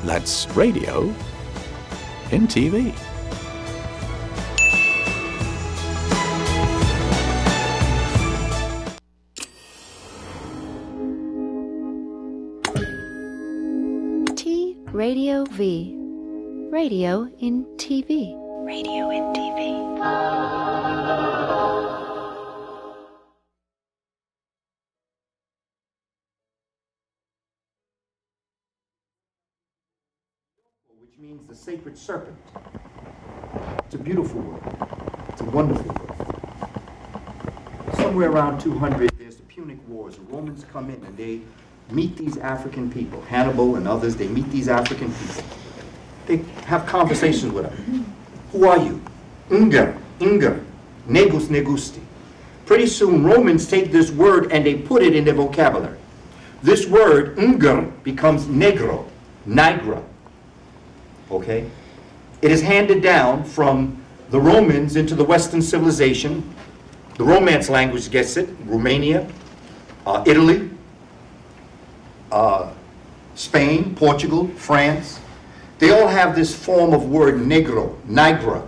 That's radio in TV. T Radio V. Radio in TV. Radio in TV. Which means the sacred serpent. It's a beautiful word. It's a wonderful word. Somewhere around 200, there's the Punic Wars. The Romans come in and they meet these African people. Hannibal and others, they meet these African people. They have conversations with them. Who are you? Nigger, negus, negusti. Pretty soon, Romans take this word and they put it in their vocabulary. This word, Nigger, becomes negro, nigra. Okay? It is handed down from the Romans into the Western civilization. The Romance language gets it, Romania, Italy, Spain, Portugal, France. They all have this form of word negro, nigra,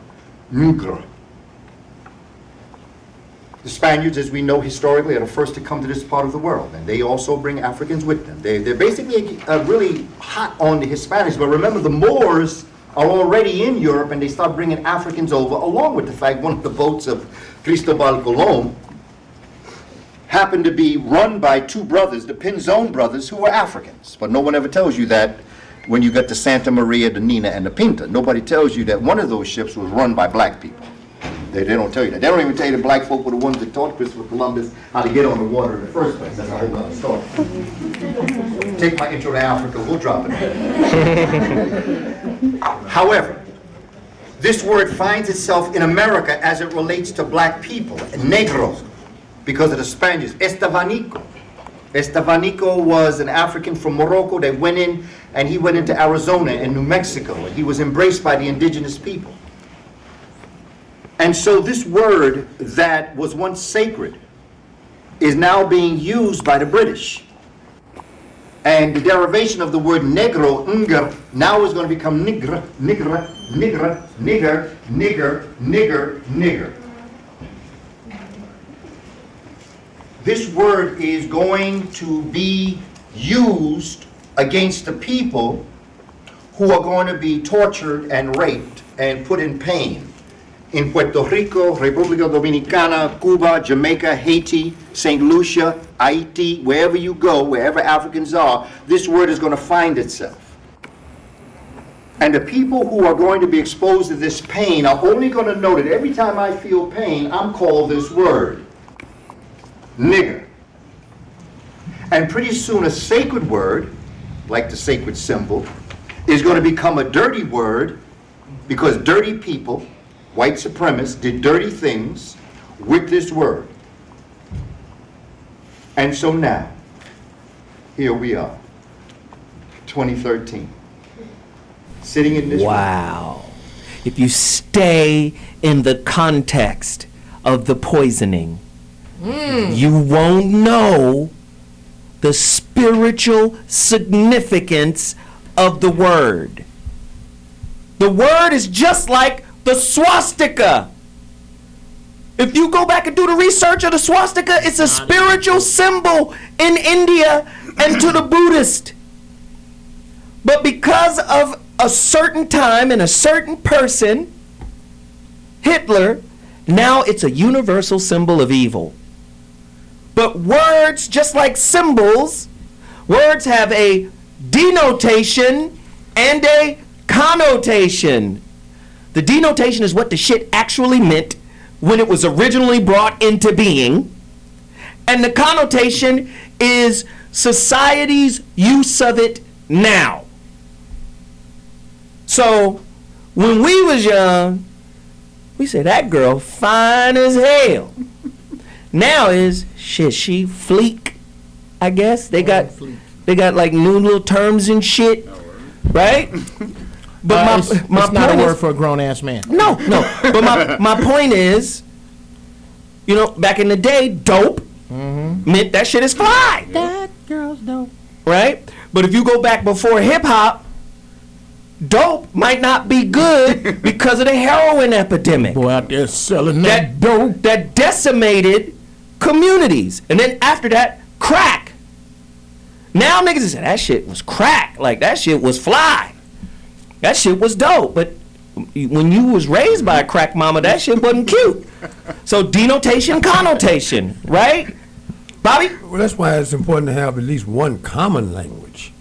nugra. The Spaniards, as we know historically, are the first to come to this part of the world, and they also bring Africans with them. They're basically really hot on the Hispanics, but remember the Moors are already in Europe, and they start bringing Africans over, along with the fact one of the boats of Cristobal Colon happened to be run by two brothers, the Pinzon brothers, who were Africans. But no one ever tells you that when you get to Santa Maria, the Nina, and the Pinta. Nobody tells you that one of those ships was run by black people. They don't tell you that. They don't even tell you the black folk were the ones that taught Christopher Columbus how to get on the water in the first place. That's a whole other story. Take my intro to Africa, we'll drop it. However, this word finds itself in America as it relates to black people, negros, because of the Spaniards. Estevanico. Estevanico was an African from Morocco. They went in, and he went into Arizona and New Mexico, and he was embraced by the indigenous people. And so this word that was once sacred is now being used by the British. And the derivation of the word negro, Nigger, now is going to become nigger, nigger, nigger, nigger, nigger, nigger, nigger. This word is going to be used against the people who are going to be tortured and raped and put in pain in Puerto Rico, República Dominicana, Cuba, Jamaica, Haiti, St. Lucia, Haiti, wherever you go, wherever Africans are, this word is going to find itself. And the people who are going to be exposed to this pain are only going to know that every time I feel pain, I'm called this word, nigger. And pretty soon a sacred word, like the sacred symbol, is going to become a dirty word because dirty people, white supremacists, did dirty things with this word. And so now, here we are, 2013, sitting in this room. Wow. If you stay in the context of the poisoning, you won't know the spiritual significance of the word. The word is just like the swastika. If you go back and do the research of the swastika, it's a spiritual symbol in India and to the Buddhist. But because of a certain time and a certain person, Hitler, now it's a universal symbol of evil. But words, just like symbols, words have a denotation and a connotation. The denotation is what the shit actually meant when it was originally brought into being. And the connotation is society's use of it now. So when we was young, we said that girl fine as hell. Now is shit, she fleek, I guess. They got like new little terms and shit, right? But it's not a word for a grown-ass man. No. But my point is, you know, back in the day, dope meant that shit is fly. That girl's dope. Right? But if you go back before hip-hop, dope might not be good because of the heroin epidemic. Boy out there selling that dope. That decimated communities. And then after that, crack. Now niggas say that shit was crack. Like that shit was fly. That shit was dope, but when you was raised by a crack mama, that shit wasn't cute. So denotation, connotation, right? Bobby? Well, that's why it's important to have at least one common language.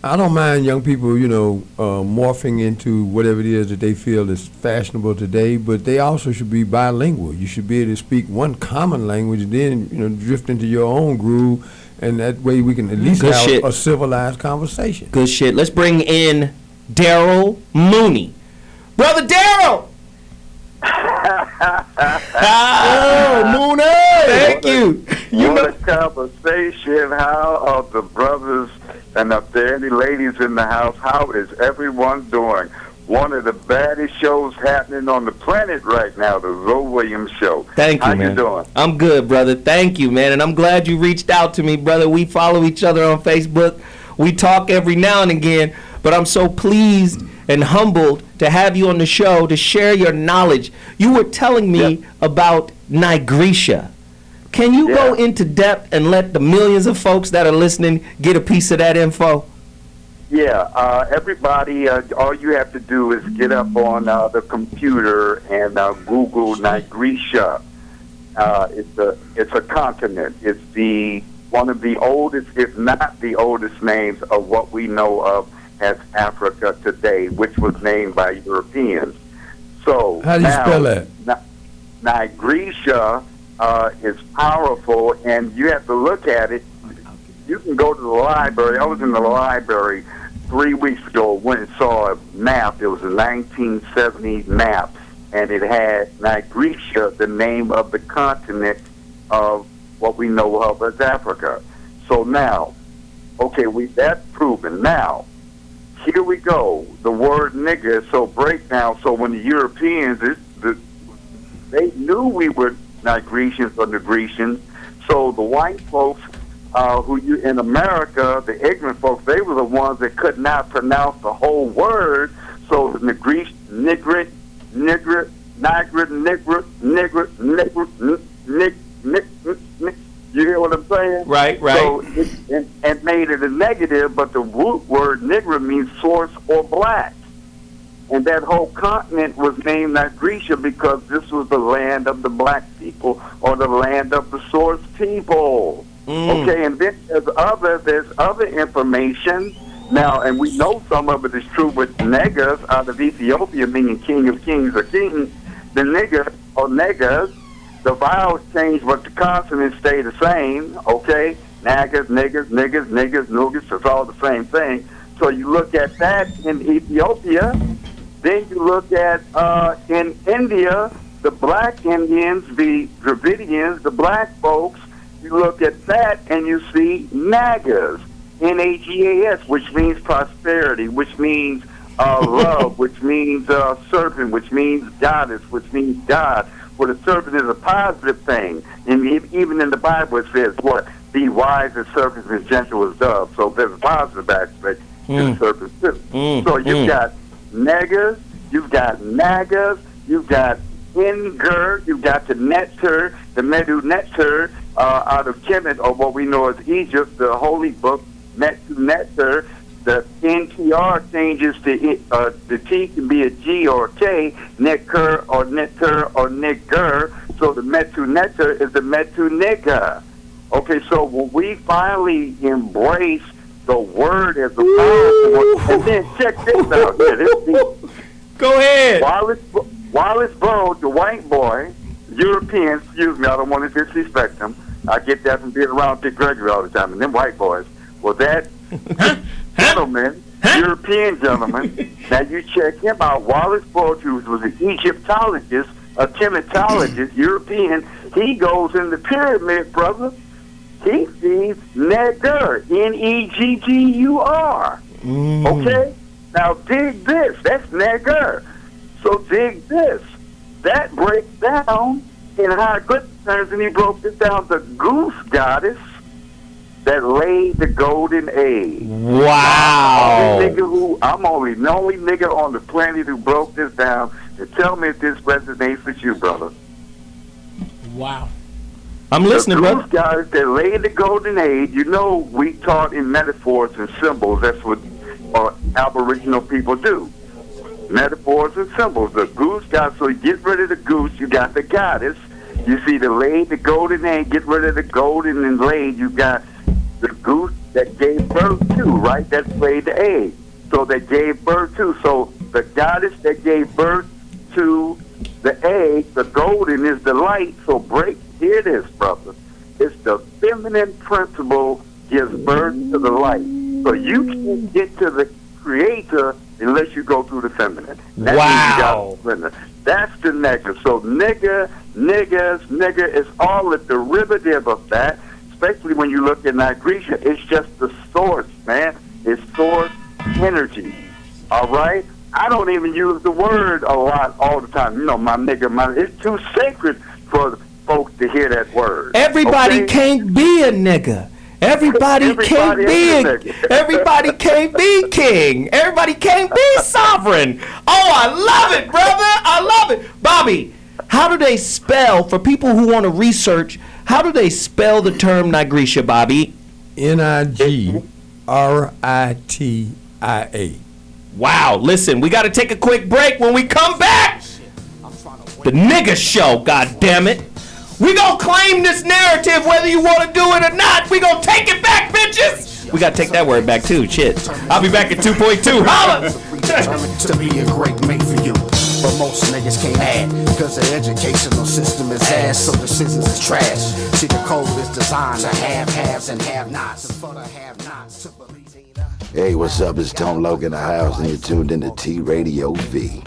I don't mind young people, morphing into whatever it is that they feel is fashionable today, but they also should be bilingual. You should be able to speak one common language, then, drift into your own groove, and that way we can at least have a civilized conversation. Good shit. Let's bring in Daryl Mooney. Brother Daryl! Oh, Mooney! Thank you. What a conversation. How are the brothers and if there are any ladies in the house, how is everyone doing? One of the baddest shows happening on the planet right now, the Zoe Williams Show. Thank you, how man. How you doing? I'm good, brother. Thank you, man. And I'm glad you reached out to me, brother. We follow each other on Facebook. We talk every now and again. But I'm so pleased and humbled to have you on the show to share your knowledge. You were telling me about Nigeria. Can you go into depth and let the millions of folks that are listening get a piece of that info? Yeah, everybody, all you have to do is get up on the computer and Google Nigeria. It's a continent. It's one of the oldest, if not the oldest names of what we know of as Africa today, which was named by Europeans. So how do you spell that? Nigrisha is powerful, and you have to look at it. You can go to the library. I was in the library 3 weeks ago when it saw a map. It was a 1970 map, and it had Nigrisha, the name of the continent of what we know of as Africa. So now, okay, that's proven. Now, here we go. The word nigger is so breakdown. So when the Europeans, they knew we were Nigresians or Nigresians. So the white folks in America, the ignorant folks, they were the ones that could not pronounce the whole word. So the nigger, you hear what I'm saying? Right. So it made it a negative, but the root word nigger means source or black. And that whole continent was named Nigrisha because this was the land of the black people or the land of the source people. Okay, and then there's other information. Now, and we know some of it is true with Negus out of Ethiopia, meaning king of kings or king. The nigger or negas, the vowels change, but the consonants stay the same. Okay, nagas, nugas, it's all the same thing. So you look at that in Ethiopia. Then you look at in India, the black Indians, the Dravidians, the black folks. You look at that and you see Nagas, Nagas, which means prosperity, which means love, which means serpent, which means goddess, which means God. Well, the serpent is a positive thing. And even in the Bible it says, what? Be wise as serpents and gentle as doves. So there's a positive aspect to the serpent too. So you've got Negas, you've got Nagas, you've got Inger, you've got the Netzer, the Medu Netzer out of Kemet, or what we know as Egypt, the holy book, Medu Netzer. The NTR changes to the T can be a G or a K, Necker or Netter or Nigger. So the Medu Netzer is the Medu Nigger. Okay, so when we finally embrace the word as a powerful word, and then check this out here. Go ahead. Wallace Bode, the white boy, European, excuse me, I don't want to disrespect him. I get that from being around Dick Gregory all the time, and them white boys. Well, that gentleman, European gentleman, now you check him out. Wallace Bode, who was an Egyptologist, a Kemetologist, European, he goes in the pyramid, brother. He sees Negur, Neggur. Okay? Now dig this. That's Negur. So dig this. That breaks down in hieroglyphic terms, and he broke this down. The goose goddess that laid the golden egg. Wow. I'm the only nigga on the planet who broke this down. And tell me if this resonates with you, brother. Wow. I'm listening, brother. Those guys that laid the golden age, you know, we taught in metaphors and symbols. That's what Aboriginal people do. Metaphors and symbols. The goose god, so you get rid of the goose, you got the goddess. You see the laid, the golden egg, get rid of the golden and laid, you got the goose that gave birth to, right? That's laid the egg. So they gave birth to. So the goddess that gave birth to the egg, the golden is the light. So hear this, brother. It's the feminine principle gives birth to the light. So you can't get to the creator unless you go through the feminine. Wow. That's the nigger. So nigger is all a derivative of that, especially when you look at Nigrisha. It's just the source, man. It's source energy. All right? I don't even use the word a lot all the time. You know, my nigger, it's too sacred for folks to hear that word. Everybody can't be a nigger. Everybody can't be king. Everybody can't be sovereign. Oh, I love it, brother. I love it. Bobby, how do they spell, for people who want to research, how do they spell the term Nigrisha, Bobby? Nigrita. Wow, listen, we got to take a quick break. When we come back, the nigger show, goddammit. We gonna claim this narrative whether you want to do it or not. We gonna take it back, bitches. We gotta take that word back too. Shit. I'll be back at 2.2. Holla. To be a great mate for you. But most niggas can't add. Cause the educational system is ass, so decisions is trash. See, the code is designed to have haves and have nots. And for the have nots to believe. Hey, what's up? It's Tone Loc in the house, and you're tuned into T Radio V.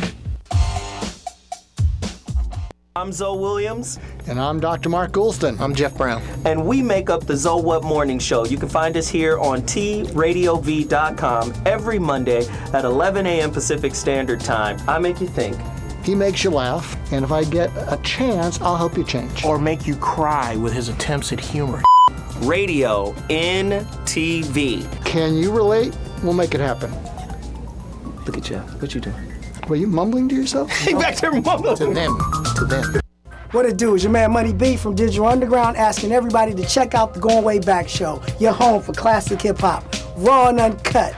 I'm Zoe Williams. And I'm Dr. Mark Goulston. I'm Jeff Brown. And we make up the Zoe What Morning Show. You can find us here on TRadiov.com every Monday at 11 a.m. Pacific Standard Time. I make you think. He makes you laugh, and if I get a chance, I'll help you change. Or make you cry with his attempts at humor. Radio in TV. Can you relate? We'll make it happen. Look at you. What you doing? Were you mumbling to yourself? Hey, back there mumbling. To them. What it do is your man Money B from Digital Underground asking everybody to check out the Going Way Back Show, your home for classic hip-hop, raw and uncut.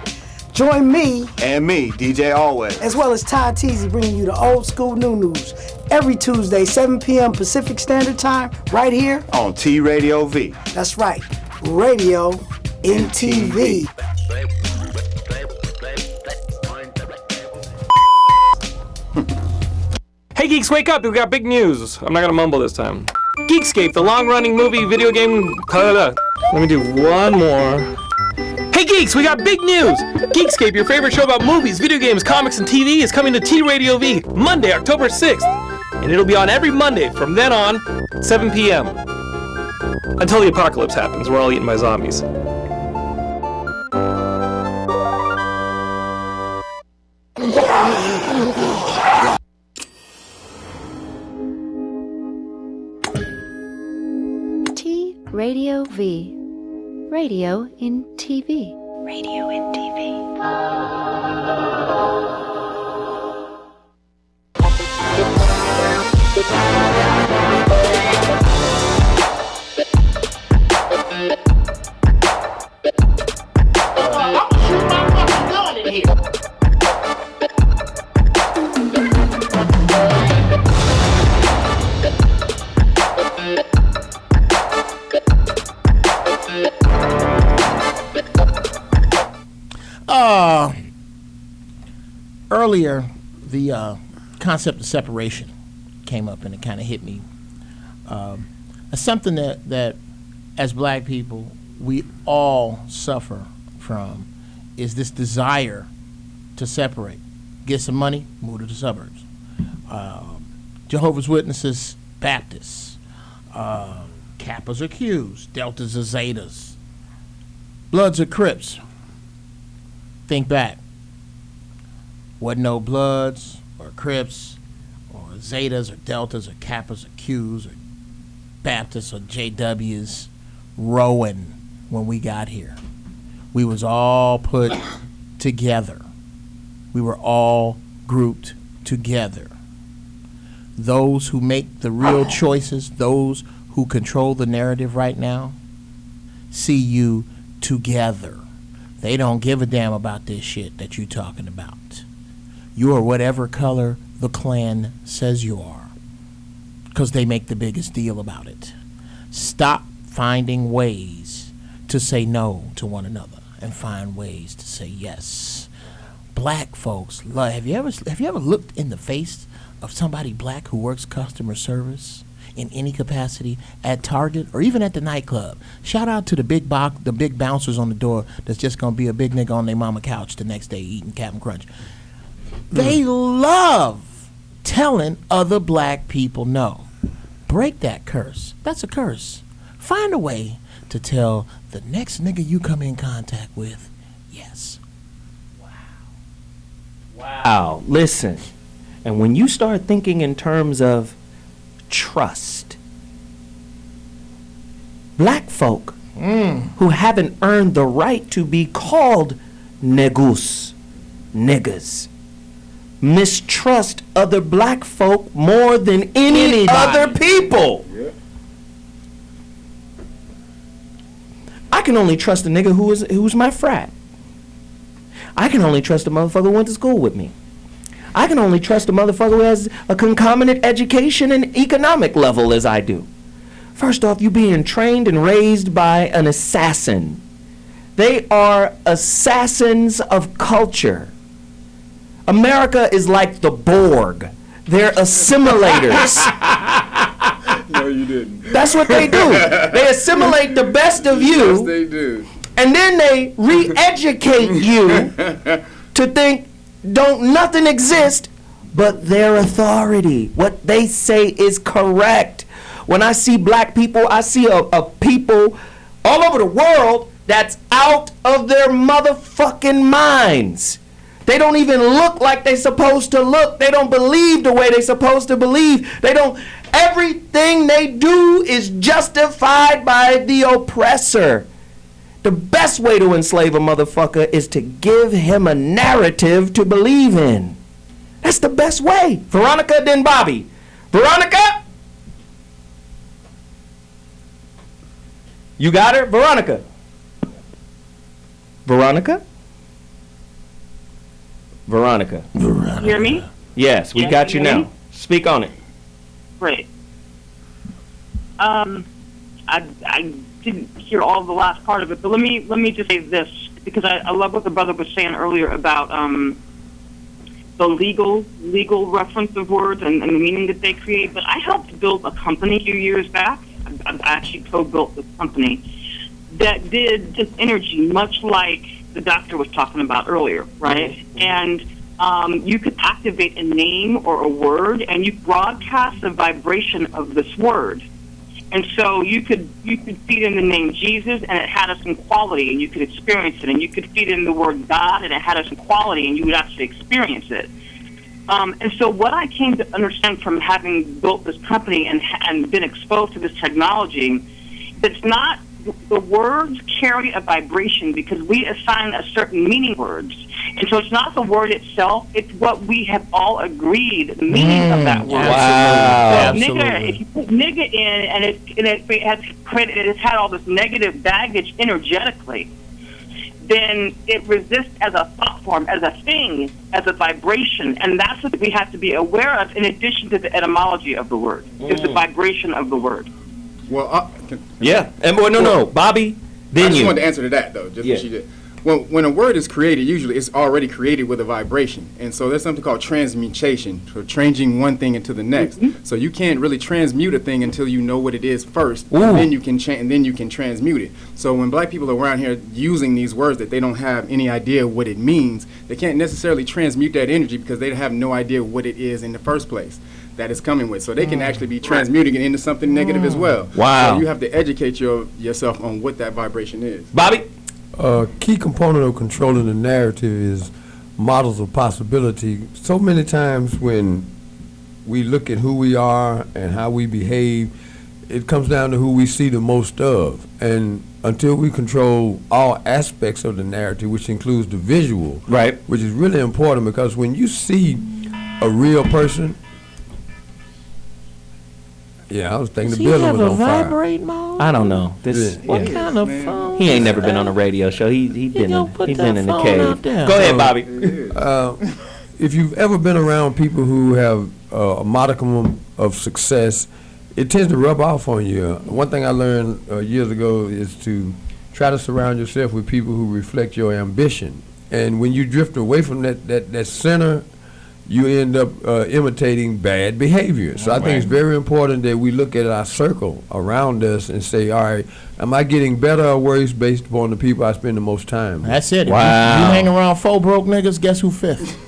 Join me. And me, DJ Always. As well as Ty Teasy bringing you the old school new news. Every Tuesday, 7 p.m. Pacific Standard Time, right here. On T Radio V. That's right. Radio in TV. Hey geeks, wake up! We got big news. I'm not gonna mumble this time. Geekscape, the long-running movie video game. Let me do one more. Hey geeks, we got big news! Geekscape, your favorite show about movies, video games, comics, and TV, is coming to T Radio V Monday, October 6th. And it'll be on every Monday from then on, 7 p.m. Until the apocalypse happens, we're all eaten by zombies. T Radio V. Radio in TV. Radio in TV. Earlier, the concept of separation came up, and it kind of hit me. It's something that as black people we all suffer from, is this desire to separate. Get some money, move to the suburbs. Jehovah's Witnesses, Baptists, Kappas or Qs, Deltas or Zetas, Bloods or Crips. Think back. Wasn't no Bloods or Crips or Zetas or Deltas or Kappas or Qs or Baptists or JWs rowing when we got here. We was all put together. We were all grouped together. Those who make the real choices, those who control the narrative right now, see you together. They don't give a damn about this shit that you talking about. You are whatever color the Klan says you are, because they make the biggest deal about it. Stop finding ways to say no to one another and find ways to say yes. Black folks love. Have you ever looked in the face of somebody black who works customer service in any capacity at Target or even at the nightclub? Shout out to the big bouncers on the door that's just gonna be a big nigga on their mama couch the next day eating Captain Crunch. They love telling other black people no. Break that curse. That's a curse. Find a way to tell the next nigga you come in contact with yes. Wow, listen. And when you start thinking in terms of trust, black folk who haven't earned the right to be called negus, niggas, mistrust other black folk more than any other people. Yeah. I can only trust a nigga who's my frat. I can only trust a motherfucker who went to school with me. I can only trust a motherfucker who has a concomitant education and economic level as I do. First off, you being trained and raised by an assassin. They are assassins of culture. America is like the Borg. They're assimilators. No, you didn't. That's what they do. They assimilate the best of you. Yes, they do. And then they re-educate you to think don't nothing exist but their authority. What they say is correct. When I see black people, I see a people all over the world that's out of their motherfucking minds. They don't even look like they're supposed to look. They don't believe the way they're supposed to believe. Everything they do is justified by the oppressor. The best way to enslave a motherfucker is to give him a narrative to believe in. That's the best way. Veronica, then Bobby. Veronica? You got her? Veronica? Veronica? Veronica. You hear me? Yes, we got you now. Me? Speak on it. Great. I didn't hear all of the last part of it, but let me just say this, because I love what the brother was saying earlier about the legal reference of words and the meaning that they create. But I helped build a company a few years back. I actually co-built this company that did this energy, much like the doctor was talking about earlier, right? And you could activate a name or a word, and you broadcast the vibration of this word. And so you could feed in the name Jesus, and it had a certain quality, and you could experience it. And you could feed in the word God, and it had a certain quality, and you would actually experience it. And so what I came to understand from having built this company and been exposed to this technology, it's not the words carry a vibration because we assign a certain meaning words. And so it's not the word itself, it's what we have all agreed the meaning of that word. Wow. So nigger, if you put nigger in and it has had all this negative baggage energetically, then it resists as a thought form, as a thing, as a vibration. And that's what we have to be aware of in addition to the etymology of the word, is the vibration of the word. Well, yeah. And no, Bobby, then I just you. wanted to answer to that, though, just what she did. Well, when a word is created, usually it's already created with a vibration. And so there's something called transmutation, so changing one thing into the next. So you can't really transmute a thing until you know what it is first, and then you can transmute it. So when black people are around here using these words that they don't have any idea what it means, they can't necessarily transmute that energy because they have no idea what it is in the first place that it's coming with. So they can actually be transmuting it into something negative as well. Wow. So you have to educate yourself on what that vibration is. Bobby? A key component of controlling the narrative is models of possibility. So many times when we look at who we are and how we behave, it comes down to who we see the most of. And until we control all aspects of the narrative, which includes the visual, right, which is really important, because when you see a real person, I was thinking the building was on fire. Vibrate mode? I don't know. What kind of phone? He ain't never been on a radio show. He's been in the cave. Go ahead, Bobby. If you've ever been around people who have a modicum of success, it tends to rub off on you. One thing I learned years ago is to try to surround yourself with people who reflect your ambition. And when you drift away from that center, you end up imitating bad behavior. So I think it's very important that we look at our circle around us and say, all right, am I getting better or worse based upon the people I spend the most time with? That's it. Wow. If you hang around 4 broke niggas, guess who fifth?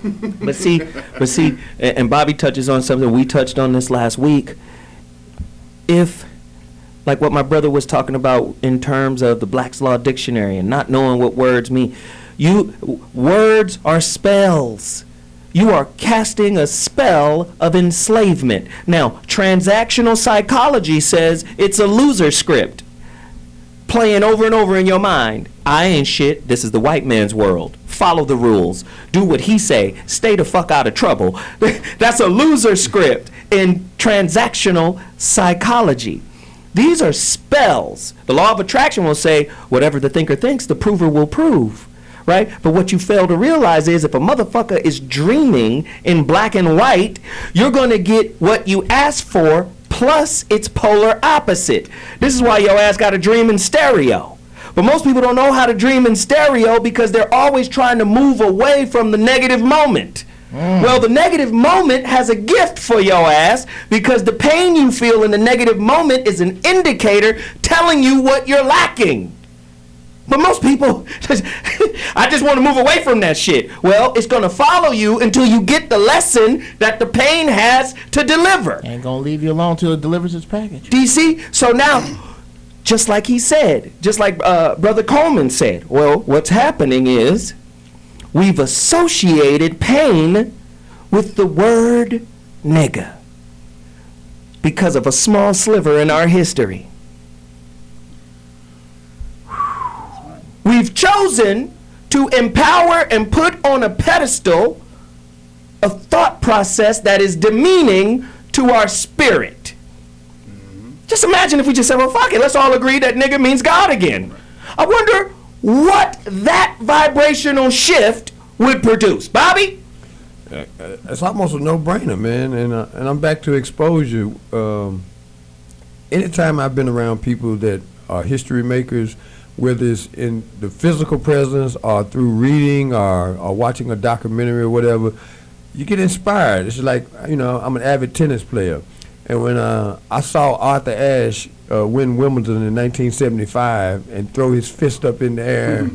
But see, and Bobby touches on something we touched on this last week. If, like what my brother was talking about in terms of the Black's Law Dictionary and not knowing what words mean, words are spells. You are casting a spell of enslavement. Now, transactional psychology says it's a loser script, playing over and over in your mind. I ain't shit. This is the white man's world. Follow the rules. Do what he say. Stay the fuck out of trouble. That's a loser script in transactional psychology. These are spells. The law of attraction will say, whatever the thinker thinks, the prover will prove. Right? But what you fail to realize is if a motherfucker is dreaming in black and white, you're going to get what you asked for plus its polar opposite. This is why your ass got to dream in stereo. But most people don't know how to dream in stereo because they're always trying to move away from the negative moment. Well, the negative moment has a gift for your ass because the pain you feel in the negative moment is an indicator telling you what you're lacking. But most people, I just want to move away from that shit. Well, it's going to follow you until you get the lesson that the pain has to deliver. Ain't going to leave you alone till it delivers its package. DC, so now, just like he said, just like Brother Coleman said, well, what's happening is we've associated pain with the word nigger because of a small sliver in our history. We've chosen to empower and put on a pedestal a thought process that is demeaning to our spirit. Just imagine if we just said, well, fuck it, let's all agree that nigger means God again. I wonder what that vibrational shift would produce. Bobby? It's almost a no-brainer, man, and I'm back to exposure. Anytime I've been around people that are history makers, whether it's in the physical presence or through reading or watching a documentary or whatever, you get inspired. It's like, I'm an avid tennis player. And when I saw Arthur Ashe win Wimbledon in 1975 and throw his fist up in the air,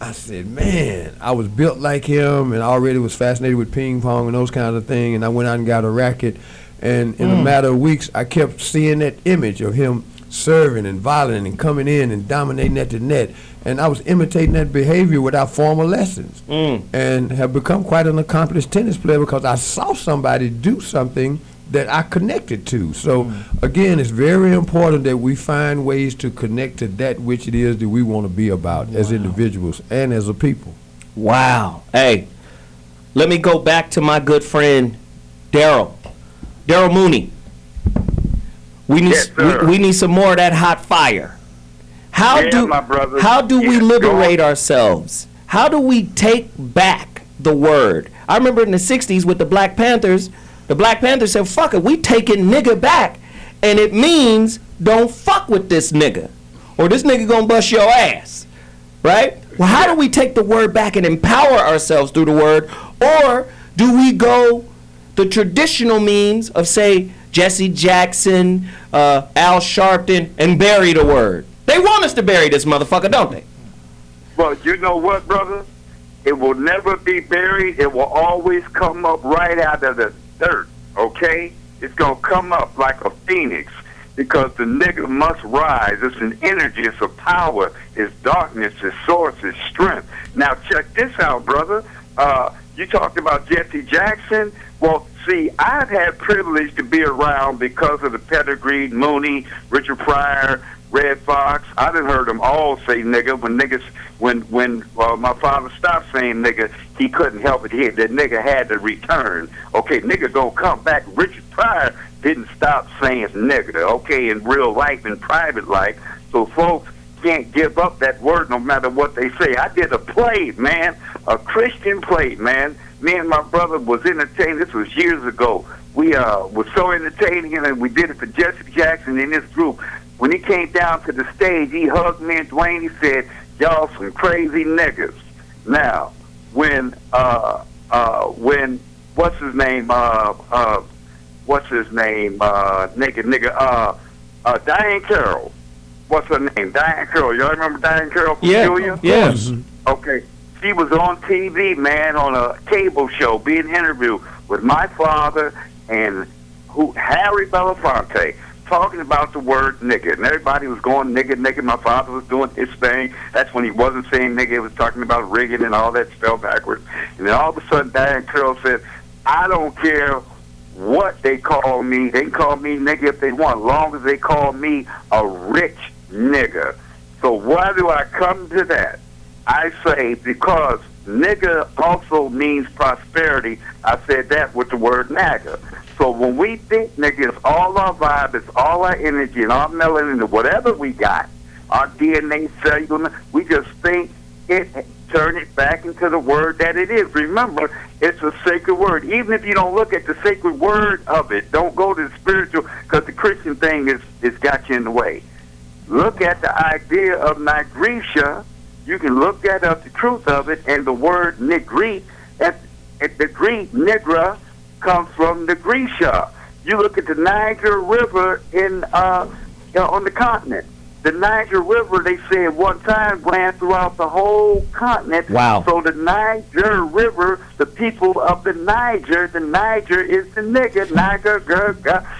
I said, man, I was built like him and already was fascinated with ping pong and those kinds of things. And I went out and got a racket. And in a matter of weeks, I kept seeing that image of him serving and volleying and coming in and dominating at the net, and I was imitating that behavior without formal lessons, and have become quite an accomplished tennis player because I saw somebody do something that I connected to. So again, it's very important that we find ways to connect to that which it is that we want to be about as individuals and as a people. Wow. Hey, let me go back to my good friend Daryl Mooney. We need some more of that hot fire. How do we liberate ourselves? How do we take back the word? I remember in the 60s with the Black Panthers said, fuck it, we taking nigger back. And it means don't fuck with this nigga. Or this nigga gonna bust your ass. Right? Well, how do we take the word back and empower ourselves through the word? Or do we go the traditional means of, say, Jesse Jackson, Al Sharpton, and bury the word? They want us to bury this motherfucker, don't they? Well, you know what, brother? It will never be buried. It will always come up right out of the dirt, okay? It's going to come up like a phoenix because the nigga must rise. It's an energy. It's a power. It's darkness. It's source. It's strength. Now, check this out, brother. You talked about Jesse Jackson. Well, see, I've had privilege to be around because of the pedigree, Mooney, Richard Pryor, Red Fox. I done heard them all say nigga when my father stopped saying nigga, he couldn't help it. That nigga had to return. Okay, nigga gonna come back. Richard Pryor didn't stop saying nigga, okay, in real life, in private life. So folks can't give up that word no matter what they say. I did a play, man, a Christian play, man. Me and my brother was entertained. This was years ago. We was so entertaining, and we did it for Jesse Jackson in this group. When he came down to the stage, he hugged me and Dwayne. He said, "Y'all some crazy niggas." Now, when what's his name? Diane Carroll. What's her name? Diane Carroll. Y'all remember Diane Carroll from Julia? Yes. Okay. She was on TV, man, on a cable show, being interviewed with my father and Harry Belafonte, talking about the word nigga. And everybody was going nigga. My father was doing his thing. That's when he wasn't saying nigga. He was talking about rigging and all that spelled backwards. And then all of a sudden, Diane Carroll said, "I don't care what they call me. They can call me nigga if they want, as long as they call me a rich nigga." So why do I come to that? I say because nigga also means prosperity. I said that with the word nagger. So when we think nigga, it's all our vibe, it's all our energy and our melanin and whatever we got, our DNA, cellular, we just think it, turn it back into the word that it is. Remember, it's a sacred word. Even if you don't look at the sacred word of it, don't go to the spiritual, because the Christian thing is got you in the way. Look at the idea of Nigrisha. You can look that up, the truth of it, and the word Nigri, that the Greek Nigger comes from the Grisha. You look at the Niger River on the continent. The Niger River, they say at one time, ran throughout the whole continent. Wow. So the Niger River, the people of the Niger is the nigger, Niger,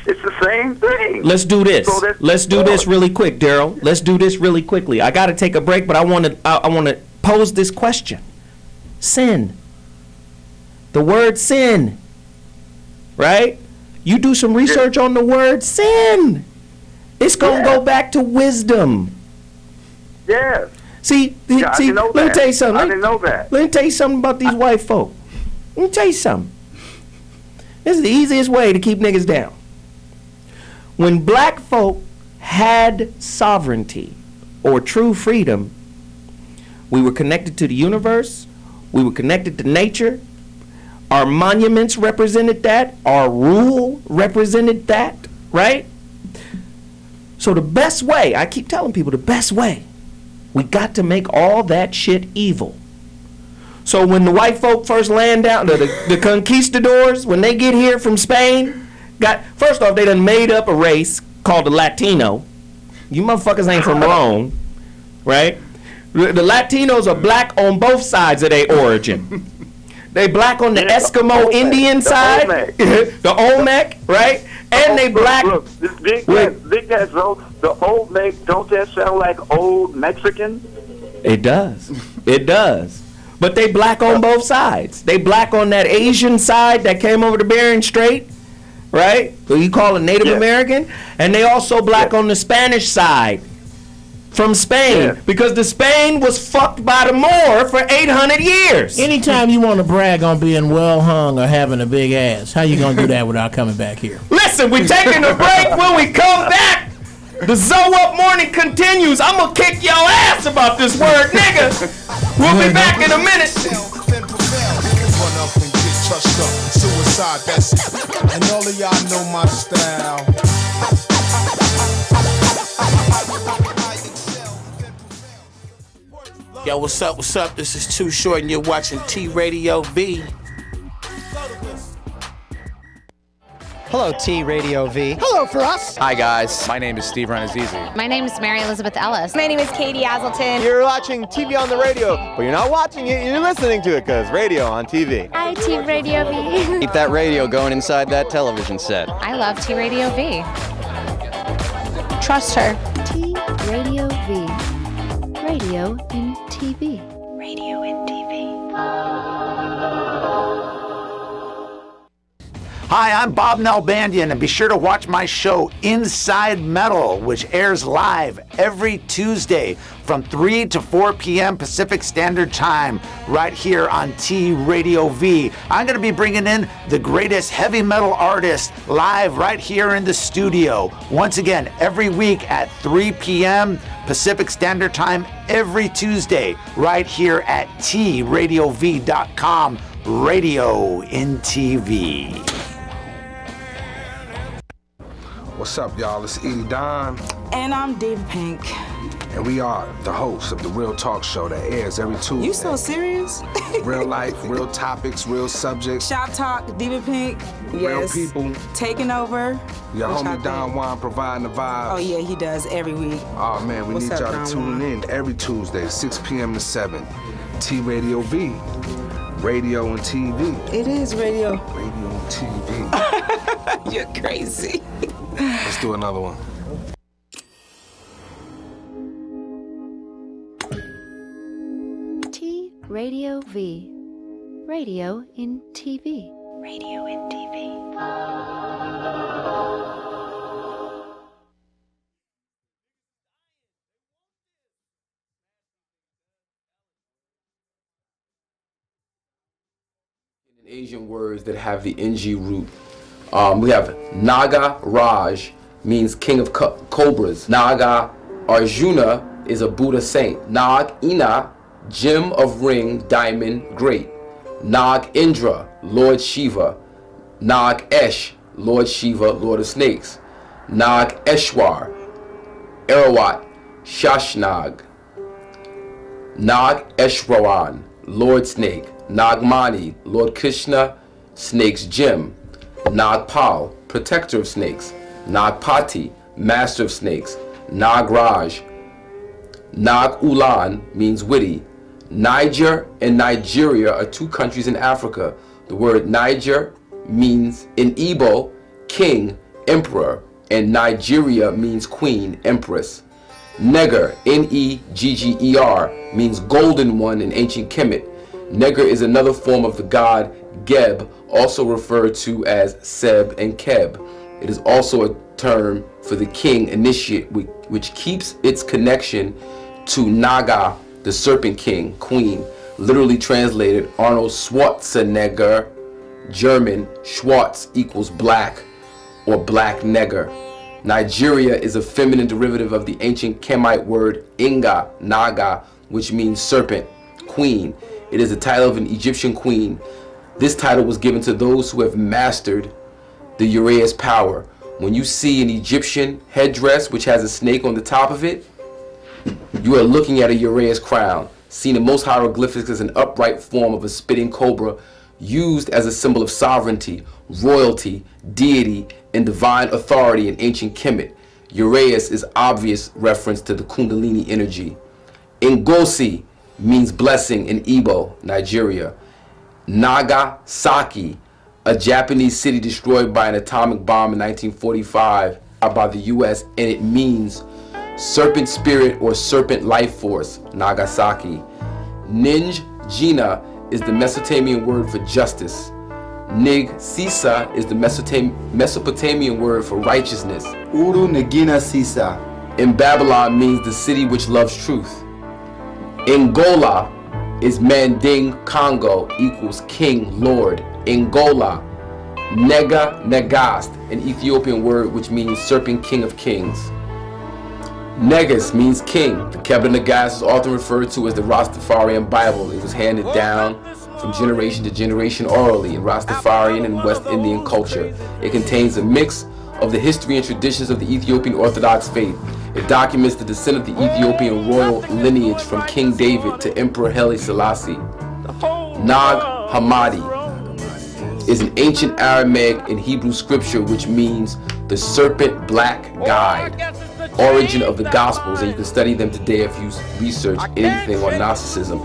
it's the same thing. Let's do this. So Let's do this really quick, Daryl. Let's do this really quickly. I got to take a break, but I want to pose this question. Sin. The word sin. Right? You do some research on the word sin. It's going to go back to wisdom. Yes. See, let me tell you something. I didn't know that. Let me tell you something about these white folk. Let me tell you something. This is the easiest way to keep niggas down. When black folk had sovereignty or true freedom, we were connected to the universe. We were connected to nature. Our monuments represented that. Our rule represented that, right? So the best way, I keep telling people, the best way, we got to make all that shit evil. So when the white folk first land down, the conquistadors, when they get here from Spain, first off, they done made up a race called the Latino. You motherfuckers ain't from Rome, right? The Latinos are black on both sides of their origin. They black on the Eskimo Indian side, the Olmec, right? And they black. Look, big guys, the Olmec, don't that sound like old Mexican? It does. It does. But they black on both sides. They black on that Asian side that came over the Bering Strait, right? Who you call a Native American. And they also black on the Spanish side from Spain, because the Spain was fucked by the Moor for 800 years. Anytime you want to brag on being well hung or having a big ass, how you gonna do that without coming back here? Listen, we're taking a break. When we come back, the Zoe Up Morning continues. I'm gonna kick your ass about this word, nigga. We'll be back in a minute. Suicide, that's it. And all of y'all know my style. Yo, what's up, what's up? This is Too Short and you're watching T Radio V. Hello, T Radio V. Hello for us. Hi, guys. My name is Steve Renazizi. My name is Mary Elizabeth Ellis. My name is Katie Hazelton. You're watching TV on the radio, but you're not watching it, you're listening to it, because radio on TV. Hi, T Radio V. Keep that radio going inside that television set. I love T Radio V. Trust her. T Radio V. Radio in TV. Radio in TV. Hi, I'm Bob Nalbandian, and be sure to watch my show Inside Metal, which airs live every Tuesday from 3 to 4 p.m. Pacific Standard Time, right here on T Radio V. I'm going to be bringing in the greatest heavy metal artists live right here in the studio. Once again, every week at 3 p.m. Pacific Standard Time, every Tuesday, right here at tradiov.com, radio in TV. What's up, y'all? It's Edie Don. And I'm Diva Pink. And we are the hosts of the Real Talk Show that airs every Tuesday. You so serious? Real life, real topics, real subjects. Shop Talk, Diva Pink. Real Yes. people. Taking over. Your What y'all homie Don think? Juan providing the vibes. Oh, yeah, he does every week. Oh, man, we What's need up, y'all Don to tune Juan? in every Tuesday, 6 p.m. to 7. T Radio V. Radio and TV. It is radio. Radio and TV. You're crazy. Let's do another one. T Radio V. Radio in TV. Radio in TV. Asian words that have the NG root. We have Naga Raj, means king of cobras. Naga Arjuna is a Buddha saint. Nag Ina, gem of ring, diamond, great. Nag Indra, Lord Shiva. Nag Esh, Lord Shiva, Lord of snakes. Nag Eshwar, Erawat, Shashnag. Nag Eshwaran, Lord Snake. Nagmani, Lord Krishna, snake's gem. Nagpal, protector of snakes. Nagpati, master of snakes. Nagraj. Nagulan means witty. Niger and Nigeria are two countries in Africa. The word Niger means in Igbo, king, emperor, and Nigeria means queen, empress. Nigger, Negger, means golden one in ancient Kemet. Nigger is another form of the god Geb, also referred to as Seb and Keb. It is also a term for the king initiate, which keeps its connection to Naga, the serpent king, queen. Literally translated, Arnold Schwarzenegger, German, Schwarz equals black or black negger. Nigeria is a feminine derivative of the ancient Kemite word Inga, Naga, which means serpent, queen. It is the title of an Egyptian queen. This title was given to those who have mastered the Uraeus power. When you see an Egyptian headdress which has a snake on the top of it, you are looking at a Uraeus crown, seen in most hieroglyphics as an upright form of a spitting cobra, used as a symbol of sovereignty, royalty, deity, and divine authority in ancient Kemet. Uraeus is obvious reference to the Kundalini energy. Ngozi means blessing in Igbo, Nigeria. Nagasaki, a Japanese city destroyed by an atomic bomb in 1945 by the US, and it means serpent spirit or serpent life force, Nagasaki. Ninjina is the Mesopotamian word for justice. Nig Sisa is the Mesopotamian word for righteousness. Uru Nagina Sisa. In Babylon means the city which loves truth. Angola is Manding Congo equals king, lord. Angola. Nega Negast, an Ethiopian word which means serpent king of kings. Negus means king. The Kebra Nagast is often referred to as the Rastafarian Bible. It was handed down from generation to generation orally in Rastafarian and West Indian culture. It contains a mix of the history and traditions of the Ethiopian Orthodox faith. It documents the descent of the Ethiopian royal lineage from King David to Emperor Haile Selassie. Nag Hammadi is an ancient Aramaic and Hebrew scripture which means the serpent black guide, origin of the Gospels, and you can study them today if you research anything on Gnosticism.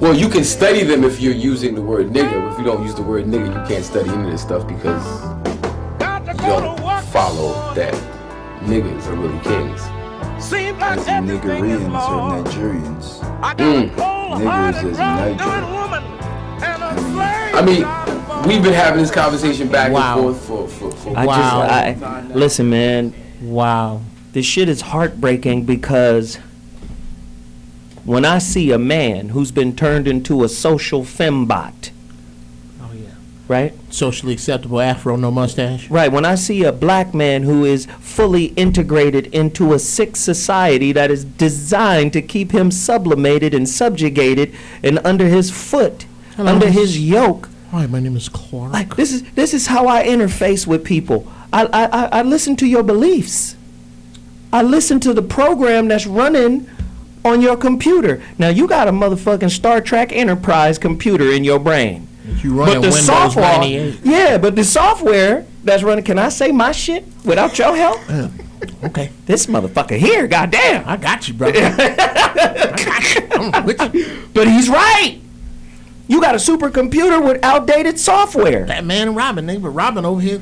Well, you can study them if you're using the word nigger. If you don't use the word nigger, you can't study any of this stuff because you don't follow that niggers are really kings. As in Nigerians or Nigerians. Niggers is Niger. I mean, we've been having this conversation back and forth for listen, man. Wow. This shit is heartbreaking because when I see a man who's been turned into a social fembot, right? Socially acceptable afro, no mustache. Right. When I see a black man who is fully integrated into a sick society that is designed to keep him sublimated and subjugated and under his foot, under his yoke. Hi, my name is Clark. Like this is how I interface with people. I listen to your beliefs. I listen to the program that's running on your computer. Now you got a motherfucking Star Trek Enterprise computer in your brain. You running but the Windows software, 98. yeah, but the software that's running, can I say my shit without your help? Okay. This motherfucker here, goddamn. I got you, brother. I got you. I'm with you. But he's right. You got a supercomputer with outdated software. Batman and Robin, nigga. Robin over here.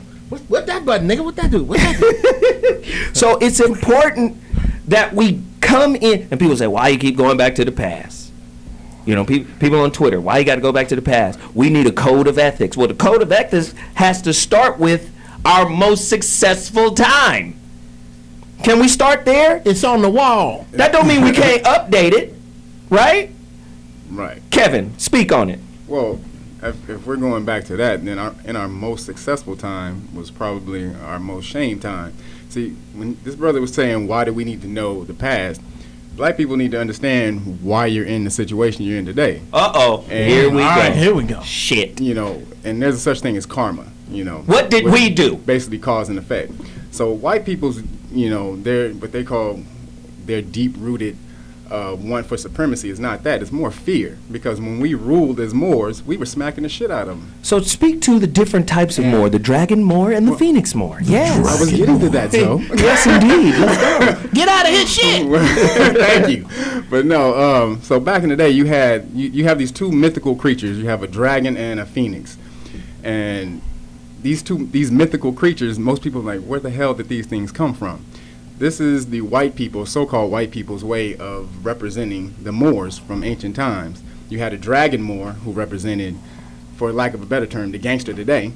What that button, nigga? What that do? What that do? So it's important that we come in, and people say, why you keep going back to the past? You know, people on Twitter, why you got to go back to the past? We need a code of ethics. Well, the code of ethics has to start with our most successful time. Can we start there? It's on the wall. That don't mean we can't update it, right? Right. Kevin, speak on it. Well, if we're going back to that, then in our most successful time was probably our most shamed time. See, when this brother was saying, why do we need to know the past? Black people need to understand why you're in the situation you're in today. Here we go. Here we go. Shit. You know, and there's such thing as karma, you know. What did we do? Basically cause and effect. So white people's, you know, they're what they call their deep-rooted want for supremacy is not that. It's more fear. Because when we ruled as Moors, we were smacking the shit out of them. So speak to the different types of Moor, the Dragon Moor and the Phoenix Moor. Yes. I was getting to that, Joe. Yes, indeed. Let's go. Get out of his shit. Thank you. But no, so back in the day, you have these two mythical creatures. You have a dragon and a phoenix. And these mythical creatures, most people are like, where the hell did these things come from? This is the white people, so-called white people's way of representing the Moors from ancient times. You had a dragon Moor who represented, for lack of a better term, the gangster today.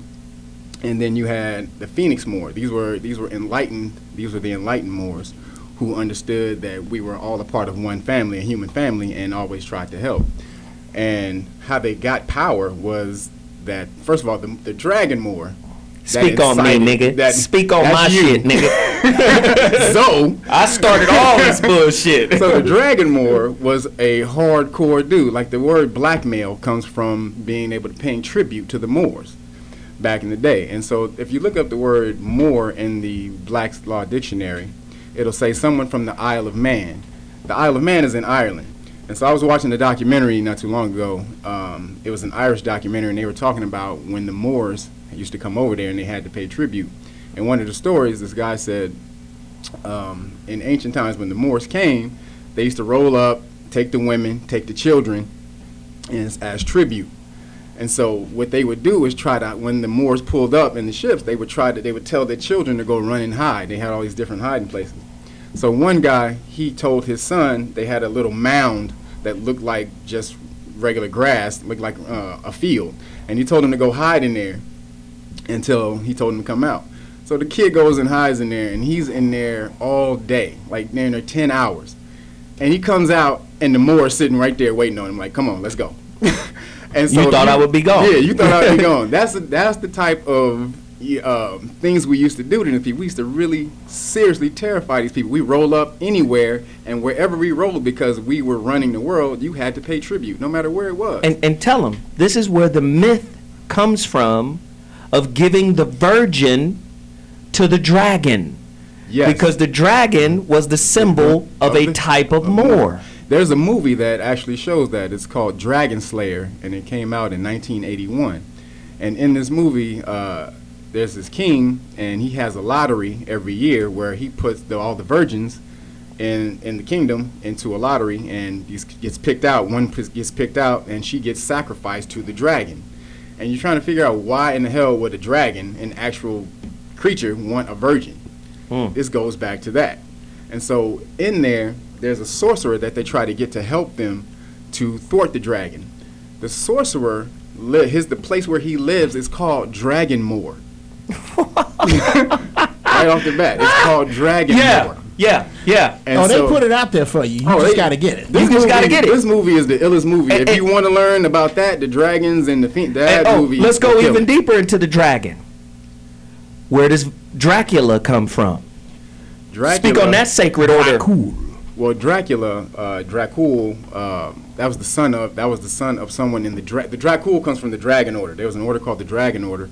And then you had the Phoenix Moor. These were enlightened. These were the enlightened Moors who understood that we were all a part of one family, a human family, and always tried to help. And how they got power was that, first of all, the dragon Moor. Speak on me, nigga. Speak on my shit, nigga. So I started all this bullshit. So the Dragon Moor was a hardcore dude. Like the word blackmail comes from being able to pay tribute to the Moors back in the day. And so if you look up the word Moor in the Black's Law Dictionary, it'll say someone from the Isle of Man. The Isle of Man is in Ireland. And so I was watching a documentary not too long ago. It was an Irish documentary, and they were talking about when the Moors used to come over there and they had to pay tribute. And one of the stories, this guy said, in ancient times when the Moors came, they used to roll up, take the women, take the children as tribute. And so what they would do is try to, when the Moors pulled up in the ships, they would tell their children to go run and hide. They had all these different hiding places. So one guy, he told his son, they had a little mound that looked like just regular grass, looked like a field. And he told him to go hide in there until he told him to come out. So the kid goes and hides in there, and he's in there all day, like they're in there 10 hours. And he comes out, and the Moor is sitting right there waiting on him, like, come on, let's go. And so you thought I would be gone. Yeah, you thought I would be gone. That's the type of things we used to do to these people. We used to really seriously terrify these people. We roll up anywhere, and wherever we rolled, because we were running the world, you had to pay tribute, no matter where it was. And tell them, this is where the myth comes from of giving the virgin to the dragon. Yes. Because the dragon was the symbol of a type of Moor. There's a movie that actually shows that. It's called Dragon Slayer, and it came out in 1981. And in this movie, there's this king, and he has a lottery every year where he puts all the virgins in the kingdom into a lottery, and he gets picked out. One gets picked out, and she gets sacrificed to the dragon. And you're trying to figure out why in the hell would a dragon, an actual creature, want a virgin? This goes back to that. And so in there's a sorcerer that they try to get to help them to thwart the dragon. The sorcerer, the place where he lives is called Dragon Moor. Right off the bat, it's called Dragon Moor. Yeah. And they put it out there for you. You just got to get it. You just got to get it. This movie is the illest movie. If you want to learn about that, the dragons and that movie. Let's go even deeper into the dragon. Where does Dracula come from? Speak on that sacred order. Well, Dracula, Dracul, that was the son of someone in the Dracul comes from the Dragon Order. There was an order called the Dragon Order,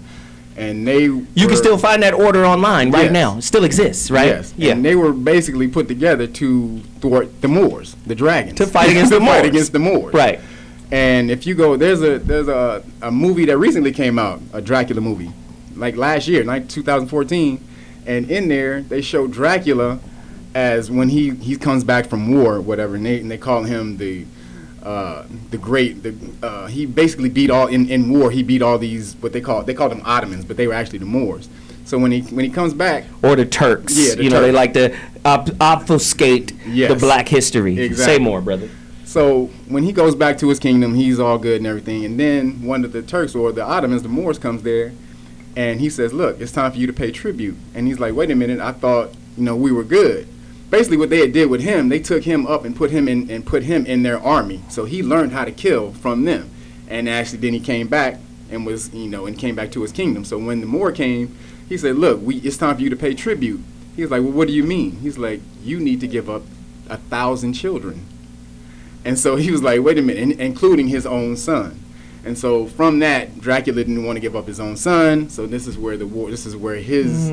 and you can still find that order online right now. It still exists, right? Yes. Yeah. And they were basically put together to thwart the Moors, the dragons, to fight against the Moors. Fight against the Moors. Right. And if you go, there's a movie that recently came out, a Dracula movie, like last year, 2014, and in there they show Dracula as when he comes back from war or whatever, and they call him the great. He basically beat all in war. He beat all these they called them Ottomans, but they were actually the Moors. So when he comes back, or the Turks, Turks. They like to obfuscate the Black history. Exactly. Say more, brother. So when he goes back to his kingdom, he's all good and everything, and then one of the Turks or the Ottomans, the Moors, comes there, and he says, "Look, it's time for you to pay tribute." And he's like, "Wait a minute, I thought we were good." Basically, what they had did with him, they took him up and put him in their army. So he learned how to kill from them, and actually then he came back and was and came back to his kingdom. So when the Moor came, he said, "Look, it's time for you to pay tribute." He was like, "Well, what do you mean?" He's like, "You need to give up 1,000 children." And so he was like, "Wait a minute," including his own son. And so from that, Dracula didn't want to give up his own son. So this is where his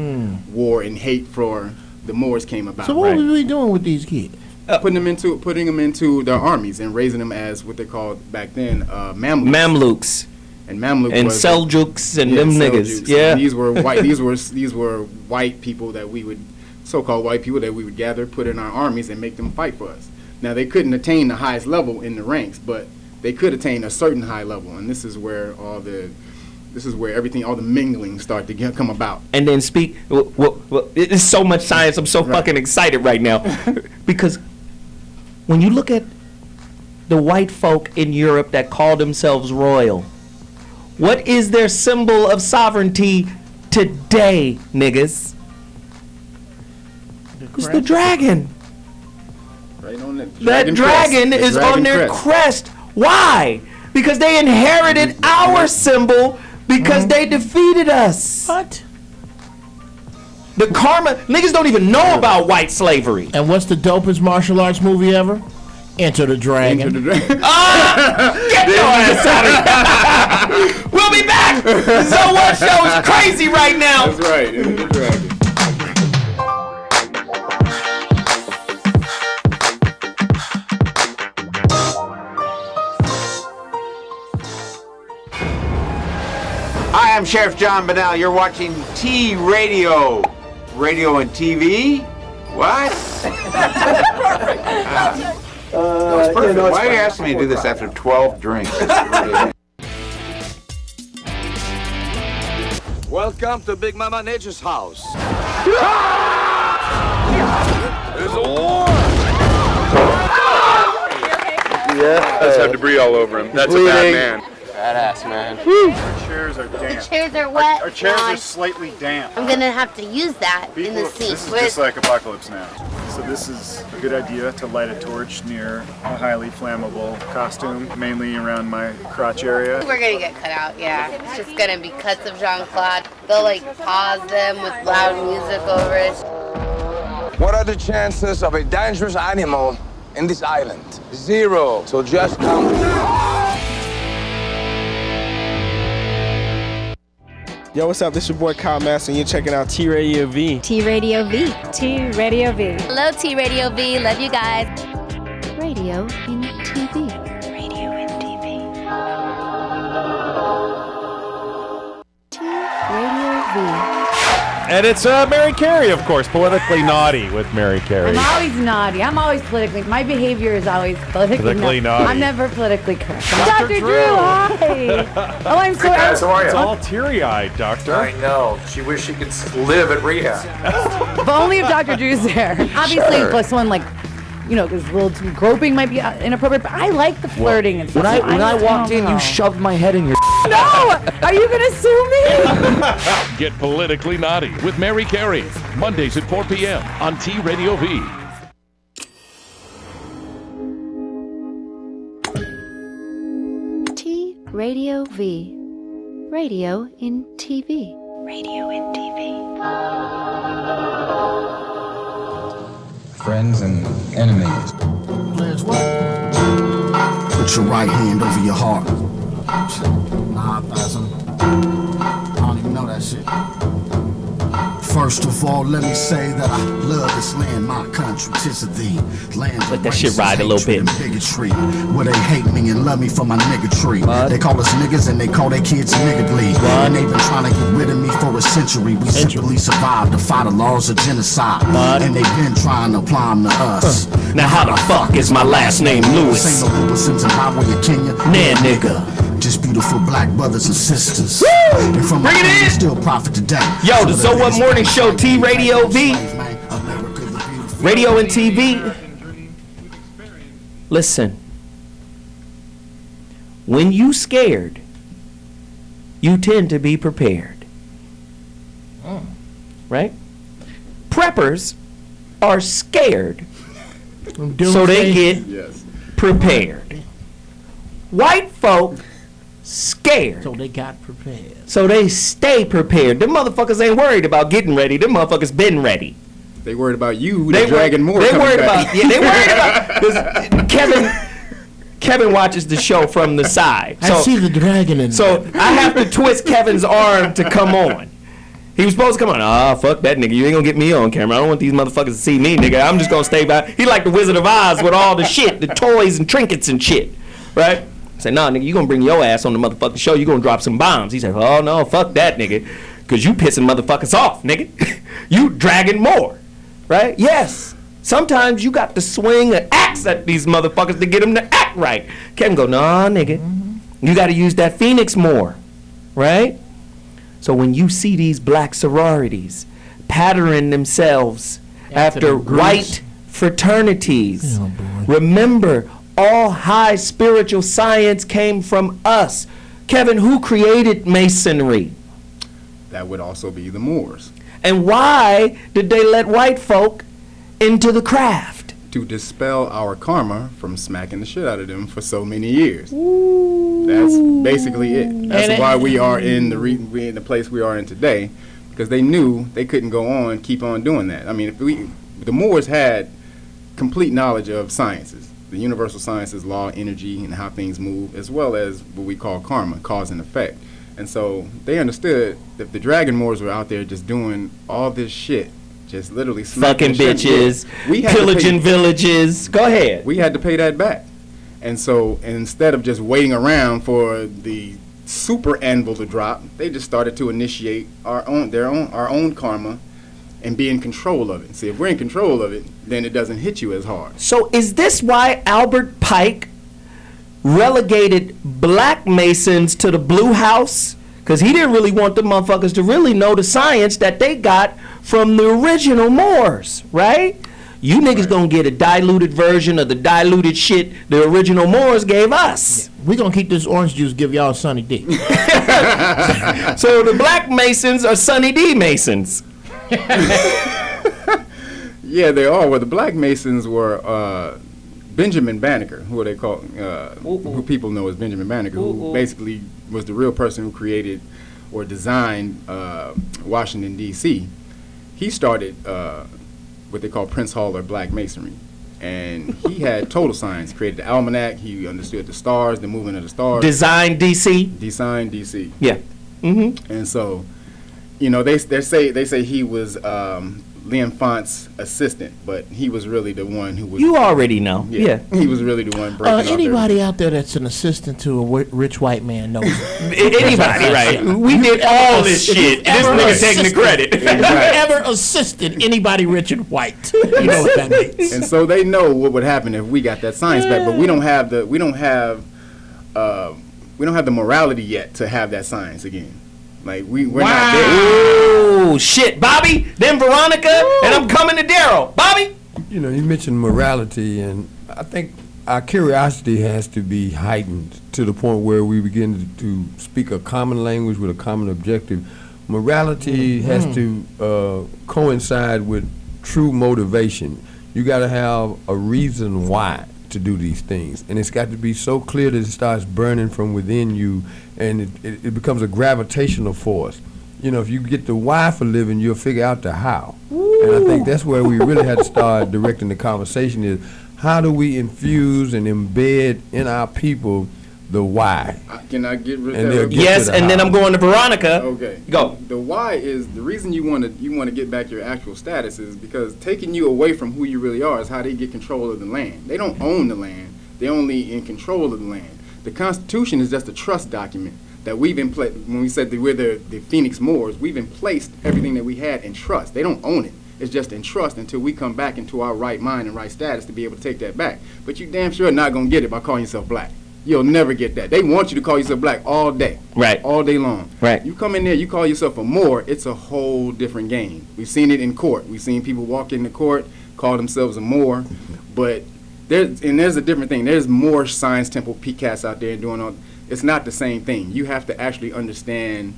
war and hate for the Moors came about. So what was we doing with these kids? putting them into their armies and raising them as what they called back then Mamluks. And Mamluk and was Seljuks and them niggas. Seljuks. Yeah, and these were white. These were white people that we would, so-called white people that we would gather, put in our armies, and make them fight for us. Now they couldn't attain the highest level in the ranks, but they could attain a certain high level, and this is where all the mingling start to come about. And then it's so much science. I'm so fucking excited right now because when you look at the white folk in Europe that call themselves royal, what is their symbol of sovereignty today, niggas? It's the dragon. Right on the that dragon is on their crest. Why? Because they inherited our symbol because they defeated us. What? The karma, niggas don't even know about white slavery. And what's the dopest martial arts movie ever? Enter the Dragon. Get your ass out of here. We'll be back. The So What Show is crazy right now. That's right. Enter the Dragon. Hi, I'm Sheriff John Bonnell. You're watching T Radio. Radio and TV? What? Perfect. Why are you asking me to do this after 12 drinks? Welcome to Big Mama Nature's house. There's a war! Yeah. Let's have debris all over him. That's a bad man. Badass, man. Our chairs are damp. The chairs are wet. Our chairs are slightly damp. I'm gonna have to use that in the scene. This is just like Apocalypse Now. So this is a good idea to light a torch near a highly flammable costume, mainly around my crotch area. We're gonna get cut out, yeah. It's just gonna be cuts of Jean-Claude. They'll like pause them with loud music over it. What are the chances of a dangerous animal in this island? 0. So just come. Yo, what's up? This is your boy Kyle Mass, and you're checking out T Radio V. T Radio V. T Radio V. Hello, T Radio V. Love you guys. Radio in TV. Radio in TV. T Radio V. And it's Mary Carey, of course, politically naughty with Mary Carey. I'm always naughty. I'm always politically. My behavior is always politically naughty. I'm never politically correct. Dr. Drew, hi. Oh, I'm so. Guys, how are you? It's all teary-eyed, Doctor. I know. She wished she could live at rehab. But only if Dr. Drew's there. Obviously, plus one like. You know, because a little too groping might be inappropriate, but I like the flirting and stuff. When I walked in, you shoved my head in your. No! Are you gonna sue me? Get politically naughty with Mary Carey. Mondays at 4 p.m. on T Radio V. T Radio V. Radio in TV. Radio in TV. Friends and enemies. Put your right hand over your heart. Nah, I don't even know that shit. First of all, let me say that I love this land, my country, 'tis of thee. Land Let that shit ride a little bit. Bigotry, where they hate me and love me for my niggertree. They call us niggas and they call their kids niggardly. And they've been trying to get rid of me for a century. We simply survived to fight the laws of genocide. And they've been trying to apply them to us. Now how the fuck is my last name Lewis? This ain't no Lewis in Zimbabwe or Kenya. Nah, nigga. Just beautiful black brothers and sisters. Woo! And from Bring it in! Still profit today. Yo, the So What Morning Show, T Radio V. Radio and TV. Listen. When you scared, you tend to be prepared. Right? Preppers are scared, so they get prepared. White folk scared, so they got prepared. So they stay prepared. Them motherfuckers ain't worried about getting ready. Them motherfuckers been ready. They worried about you. They dragging more. They worried about. Yeah, they worried about. Kevin watches the show from the side. I see the dragon in So I have to twist Kevin's arm to come on. He was supposed to come on. Fuck that nigga. You ain't gonna get me on camera. I don't want these motherfuckers to see me, nigga. I'm just gonna stay by. He like the Wizard of Oz with all the shit, the toys and trinkets and shit, right? I said, nah, nigga, you gonna bring your ass on the motherfucking show. You gonna drop some bombs. He said, oh no, fuck that, nigga, cause you pissing motherfuckers off, nigga. You dragging more, right? Yes. Sometimes you got to swing an axe at these motherfuckers to get them to act right. Kevin go, nah, nigga, you got to use that phoenix more, right? So when you see these black sororities patterning themselves after white fraternities, remember, all high spiritual science came from us. Kevin, who created Masonry? That would also be the Moors. And why did they let white folk into the craft? To dispel our karma from smacking the shit out of them for so many years. That's basically it. That's why we are in the place we are in today, because they knew they couldn't go on, keep on doing that. I mean, the Moors had complete knowledge of sciences, the universal sciences, law, energy, and how things move, as well as what we call karma, cause and effect. And so they understood that the Dragon Moors were out there just doing all this shit, just literally fucking bitches, pillaging villages. Go ahead. We had to pay that back. And so instead of just waiting around for the super anvil to drop, they just started to initiate our own karma and be in control of it. See, if we're in control of it, then it doesn't hit you as hard. So is this why Albert Pike relegated black Masons to the Blue House? Because he didn't really want the motherfuckers to really know the science that they got from the original Moors, right? You niggas gonna get a diluted version of the diluted shit the original Moors gave us. Yeah, we gonna keep this orange juice, give y'all Sunny D. So the black Masons are Sunny D Masons. Yeah, they are. Well, the black Masons were Benjamin Banneker, who they call, who people know as Benjamin Banneker, who basically was the real person who created or designed Washington, D.C. He started what they call Prince Hall or Black Masonry. And he had total science, created the almanac, he understood the stars, the movement of the stars. Designed D.C.? Designed D.C. Yeah. Mm-hmm. And so, you know, they say he was L'Enfant's assistant, but he was really the one who was. You already know. Yeah. He was really the one breaking anybody out there that's an assistant to a rich white man knows anybody, right? We did all this shit. This nigga taking the credit. If you ever assisted anybody rich and white, you know what that means. And so they know what would happen if we got that science back, but we don't have the morality yet to have that science again. Like we're not there. Oh shit, Bobby, then Veronica, and I'm coming to Daryl. Bobby. You know, you mentioned morality, and I think our curiosity has to be heightened to the point where we begin to speak a common language with a common objective. Morality has to coincide with true motivation. You got to have a reason why to do these things, and it's got to be so clear that it starts burning from within you, and it becomes a gravitational force. You know, if you get the why for living, you'll figure out the how. And I think that's where we really had to start directing the conversation, is how do we infuse and embed in our people the why? Can I get rid of that? Yes, and then I'm going to Veronica. Okay. Go. The why is the reason you want to get back your actual status is because taking you away from who you really are is how they get control of the land. They don't own the land. They're only in control of the land. The Constitution is just a trust document that we've been when we said that we're the Phoenix Moors, we've emplaced everything that we had in trust. They don't own it. It's just in trust until we come back into our right mind and right status to be able to take that back. But you damn sure not going to get it by calling yourself black. You'll never get that. They want you to call yourself black all day. Right. All day long. Right. You come in there, you call yourself a Moor, it's a whole different game. We've seen it in court. We've seen people walk into court, call themselves a Moor, but there's a different thing. There's more Science Temple PCATs out there doing all. It's not the same thing. You have to actually understand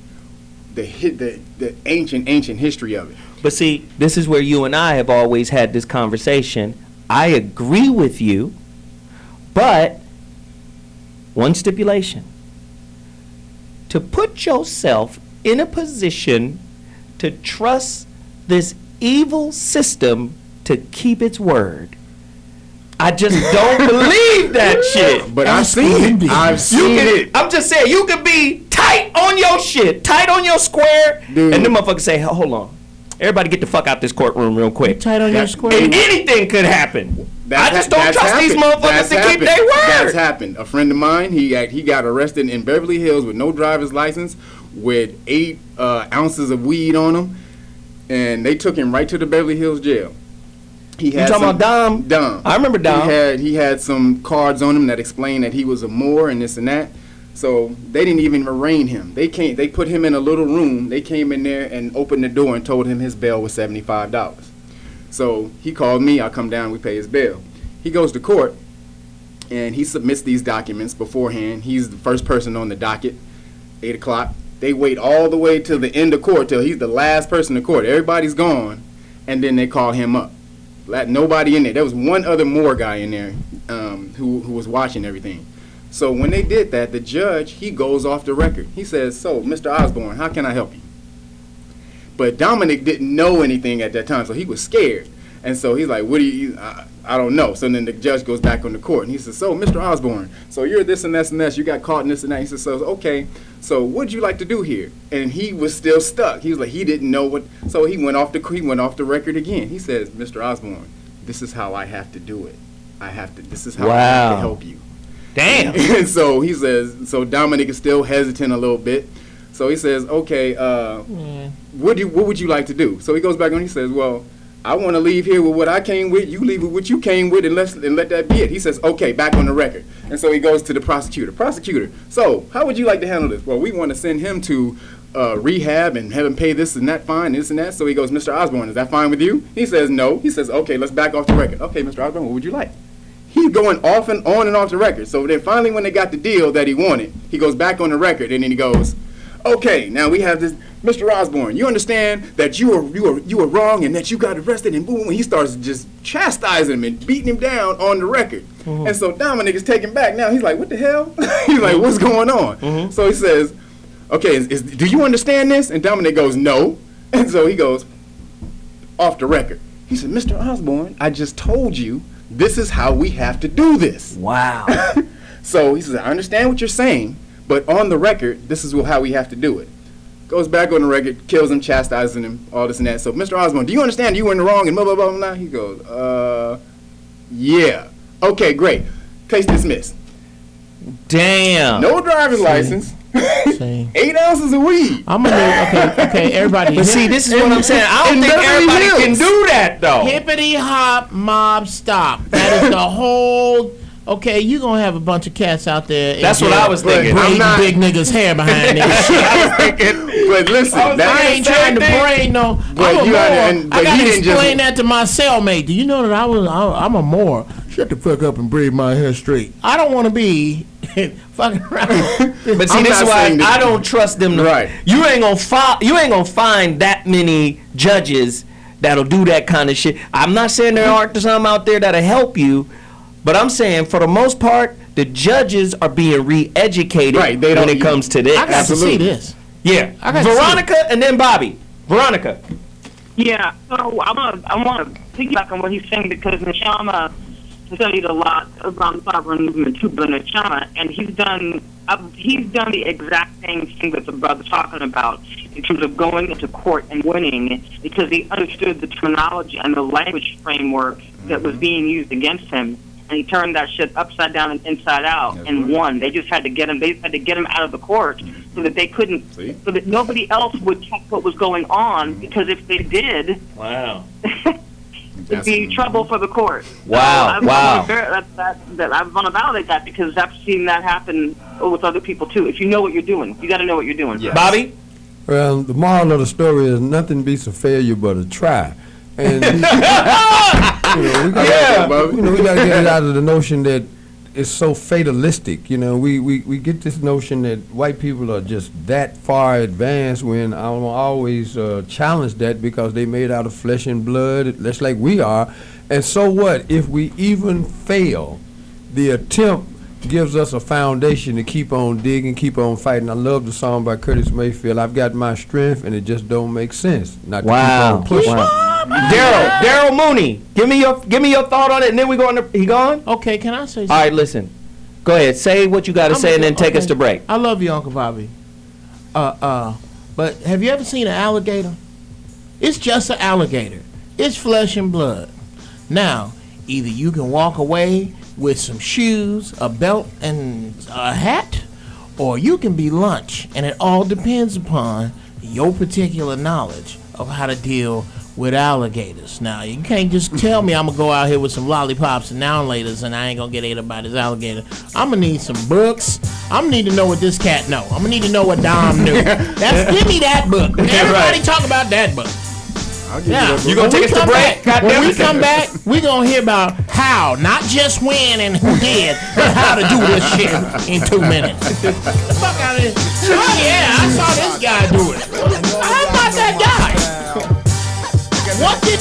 the ancient history of it. But see, this is where you and I have always had this conversation. I agree with you, but one stipulation: to put yourself in a position to trust this evil system to keep its word. I just don't believe that shit. But I've seen it. I've seen it. I'm just saying, you could be tight on your shit, tight on your square, Dude. and them motherfuckers say, hold on. Everybody get the fuck out this courtroom real quick. Tight on your square. And anything could happen. I just don't trust these motherfuckers to keep their word. That's happened. A friend of mine, he got arrested in Beverly Hills with no driver's license, with 8 ounces of weed on him, and they took him right to the Beverly Hills jail. You talking about Dom? Dom. I remember Dom. He had some cards on him that explained that he was a Moor and this and that. So they didn't even arraign him. They put him in a little room. They came in there and opened the door and told him his bail was $75. So he called me. I come down. We pay his bail. He goes to court, and he submits these documents beforehand. He's the first person on the docket. 8 o'clock. They wait all the way till the end of court till he's the last person in court. Everybody's gone, and then they call him up. Nobody in there. There was one other Moor guy in there who was watching everything. So when they did that, the judge, he goes off the record. He says, so, Mr. Osborne, how can I help you? But Dominic didn't know anything at that time, so he was scared. And so he's like, what do you, I don't know. So then the judge goes back on the court, and he says, so, Mr. Osborne, so you're this and this and this. You got caught in this and that. He says, so, okay, so what'd you like to do here? And he was still stuck. He was like, he didn't know what. So he went off the record again. He says, Mr. Osborne, this is how I have to do it. This is how I have to help you. Damn. And so he says, so Dominic is still hesitant a little bit. So he says, okay, what would you like to do? So he goes back and he says, well, I want to leave here with what I came with. You leave with what you came with, and let that be it. He says, okay, back on the record. And so he goes to the prosecutor. Prosecutor, so how would you like to handle this? Well, we want to send him to rehab and have him pay this and that fine, this and that. So he goes, Mr. Osborne, is that fine with you? He says, no. He says, okay, let's back off the record. Okay, Mr. Osborne, what would you like? He's going off and on and off the record. So then finally when they got the deal that he wanted, he goes back on the record, and then he goes, okay, now we have this, Mr. Osborne, you understand that you were wrong and that you got arrested, and boom, he starts just chastising him and beating him down on the record. Mm-hmm. And so Dominic is taken back now. He's like, what the hell? He's like, what's going on? Mm-hmm. So he says, okay, do you understand this? And Dominic goes, no. And so he goes off the record. He said, Mr. Osborne, I just told you this is how we have to do this. Wow. So he says, I understand what you're saying, but on the record, this is how we have to do it. Goes back on the record, kills him, chastising him, all this and that. So, Mr. Osborne, do you understand you were in the wrong and blah, blah, blah, blah? He goes, yeah. Okay, great. Case dismissed. Damn. No driver's license. 8 ounces of weed. I'm gonna okay, everybody. But see, this is what I'm saying. I don't think everybody can do that, though. Hippity hop, mob, stop. That is the whole. Okay, you gonna have a bunch of cats out there. That's what I was thinking. Braiding big niggas' hair behind them. But listen, I ain't trying to braid no. But I gotta explain that to my cellmate. Do you know that I'm a Moor? Shut the fuck up and braid my hair straight. I don't want to be fucking around. But see, this is why I don't trust them. Right. You ain't gonna find that many judges that'll do that kind of shit. I'm not saying there aren't some out there that'll help you. But I'm saying, for the most part, the judges are being re-educated when it comes to this. I got to see this. Yeah. Veronica and then Bobby. Veronica. Yeah. So I want to piggyback on what he's saying, because Neshama studied a lot around the sovereign movement too, but Neshama, and he's done the exact same thing that the brother's talking about in terms of going into court and winning, because he understood the terminology and the language framework that was being used against him. And he turned that shit upside down and inside out and won. They just had to get him. They had to get him out of the court so that they couldn't, so that nobody else would check what was going on. Because if they did, wow, it'd be trouble for the court. Wow, so wow. I want to validate that, because I've seen that happen with other people too. If you know what you're doing, you got to know what you're doing. Yes. Bobby. Well, the moral of the story is nothing beats a failure but a try. And we gotta get it out of the notion that it's so fatalistic. We get this notion that white people are just that far advanced, when I always challenge that, because they made out of flesh and blood, just like we are. And so what if we even fail the attempt gives us a foundation to keep on digging, keep on fighting. I love the song by Curtis Mayfield, I've got my strength and it just don't make sense not to keep on pushing. Daryl Mooney, give me your thought on it, and then we go on. He gone? Okay, can I say something? All right, listen. Go ahead, say what you got to say, and then take us to break. I love you, Uncle Bobby. But have you ever seen an alligator? It's just an alligator. It's flesh and blood. Now, either you can walk away with some shoes, a belt, and a hat, or you can be lunch, and it all depends upon your particular knowledge of how to deal with alligators. Now, you can't just tell me I'm gonna go out here with some lollipops and now-laters and I ain't gonna get ate up by this alligator. I'm gonna need some books. I'm gonna need to know what this cat know. I'm gonna need to know what Dom knew. Give me that book. Everybody talk about that book. Now, you gonna take us to break? When we come back, we gonna hear about how, not just when and who did, but how to do this shit in 2 minutes. Get the fuck out of here. Oh yeah, I saw this guy do it. I'm not that guy. What did...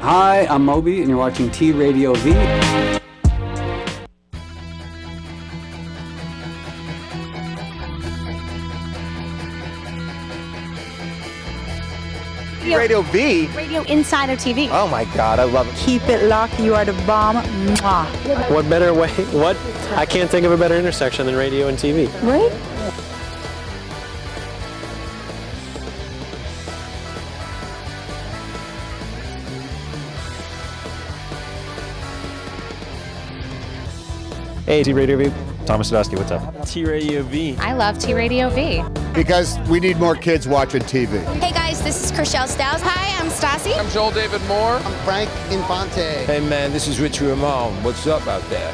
Hi, I'm Moby, and you're watching T Radio V. Radio V? Radio inside of TV. Oh my God, I love it. Keep it locked. You are the bomb. Mwah. What better way? What? I can't think of a better intersection than radio and TV. Right? Hey, T Radio V. Thomas Sadowski, what's up? T Radio V. I love T Radio V. Because we need more kids watching TV. Hey guys, this is Chriselle Stiles. Hi, I'm Stassi. I'm Joel David Moore. I'm Frank Infante. Hey man, this is Richie Ramone. What's up out there?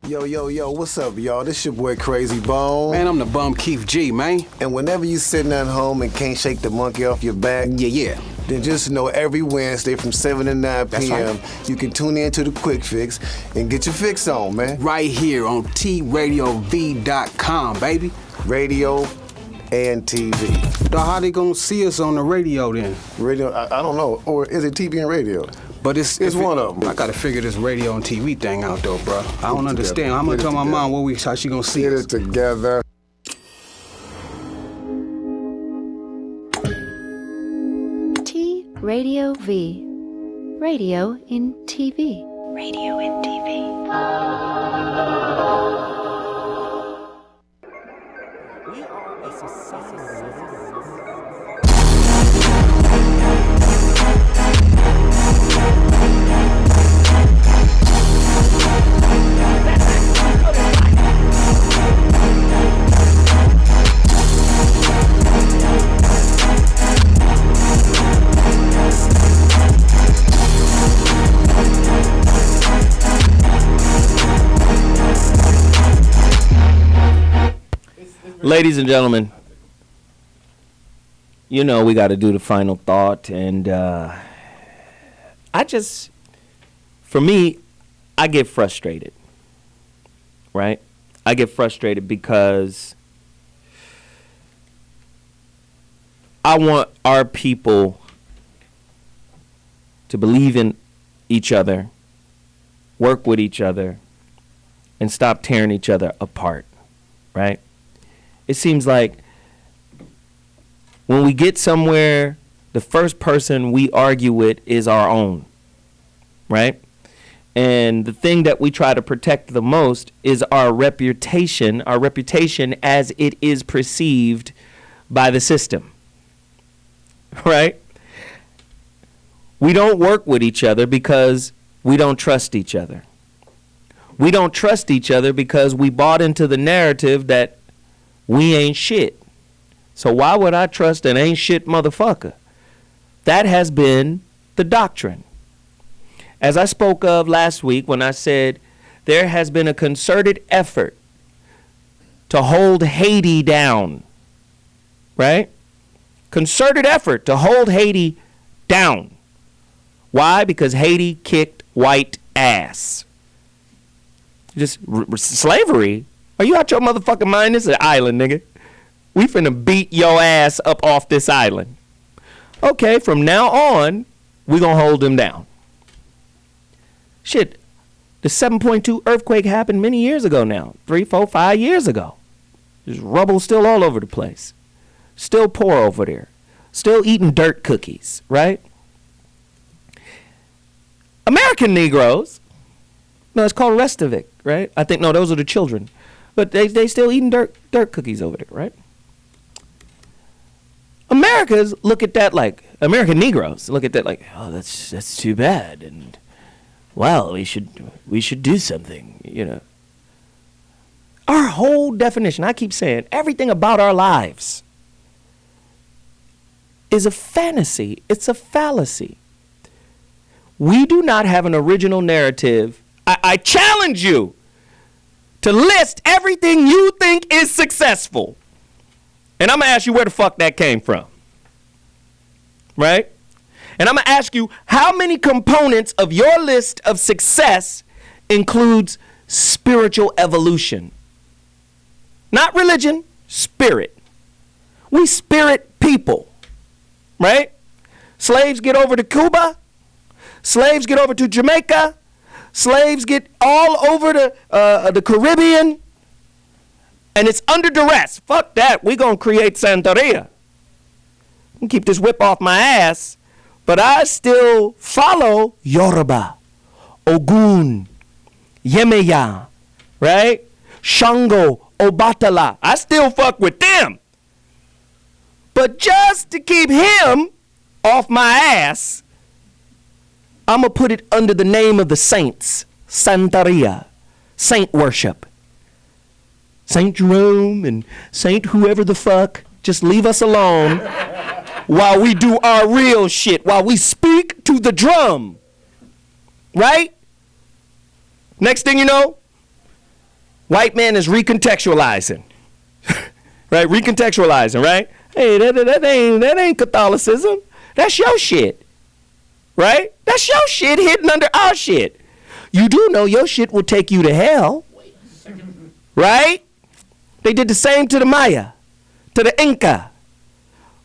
Yo, what's up, y'all? This your boy Crazy Bone. Man, I'm the bum Keith G, man. And whenever you sitting at home and can't shake the monkey off your back, yeah, then just know every Wednesday from 7 to 9 p.m. You can tune in to the Quick Fix and get your fix on, man. Right here on TRadioV.com, baby. Radio and TV. Dog, how they gonna see us on the radio then? Radio, I don't know. Or is it TV and radio? But it's one of them. I gotta figure this radio and TV thing out though, bro. I don't understand. I'm gonna tell my mom how she gonna see us. Get it together. T Radio V. Radio in TV. Radio in TV. We are a society. Ladies and gentlemen, you know we got to do the final thought, and for me, I get frustrated, right? I get frustrated because I want our people to believe in each other, work with each other, and stop tearing each other apart, right? It seems like when we get somewhere, the first person we argue with is our own, right? And the thing that we try to protect the most is our reputation as it is perceived by the system, right? We don't work with each other because we don't trust each other. We don't trust each other because we bought into the narrative that we ain't shit. So why would I trust an ain't shit motherfucker? That has been the doctrine. As I spoke of last week when I said there has been a concerted effort to hold Haiti down, right? Concerted effort to hold Haiti down. Why? Because Haiti kicked white ass. Just slavery? Are you out your motherfucking mind? This is an island, nigga. We finna beat your ass up off this island. Okay, from now on, we gonna hold them down. Shit, the 7.2 earthquake happened many years ago now. 3, 4, 5 years ago. There's rubble still all over the place. Still poor over there. Still eating dirt cookies, right? American Negroes, no, it's called Restavik, right? I think, no, those are the children. But they still eating dirt cookies over there, right? Americans look at that like, American Negroes look at that like, oh, that's too bad, and well, we should do something, you know. Our whole definition, I keep saying, everything about our lives is a fantasy. It's a fallacy. We do not have an original narrative. I challenge you to list everything you think is successful. And I'm going to ask you where the fuck that came from. Right? And I'm going to ask you how many components of your list of success includes spiritual evolution. Not religion, spirit. We spirit people. Right? Slaves get over to Cuba. Slaves get over to Jamaica. Slaves get all over the Caribbean. And it's under duress. Fuck that. We gonna create Santeria. And keep this whip off my ass. But I still follow Yoruba, Ogun, Yemeya, right? Shango, Obatala. I still fuck with them. But just to keep him off my ass, I'm going to put it under the name of the saints, Santeria, saint worship. Saint Jerome and Saint whoever the fuck, just leave us alone while we do our real shit, while we speak to the drum. Right? Next thing you know, white man is recontextualizing. Right? Recontextualizing, right? Hey, that ain't Catholicism. That's your shit. Right? That's your shit hidden under our shit. You do know your shit will take you to hell. Right? They did the same to the Maya, to the Inca.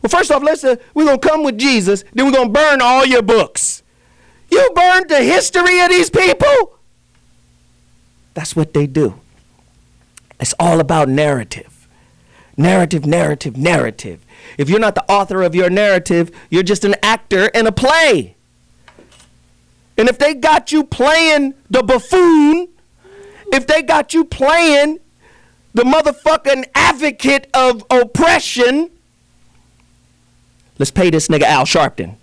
Well, first off, we're going to come with Jesus, then we're going to burn all your books. You burned the history of these people? That's what they do. It's all about narrative. Narrative, narrative, narrative. If you're not the author of your narrative, you're just an actor in a play. And if they got you playing the buffoon, if they got you playing the motherfucking advocate of oppression, let's pay this nigga Al Sharpton.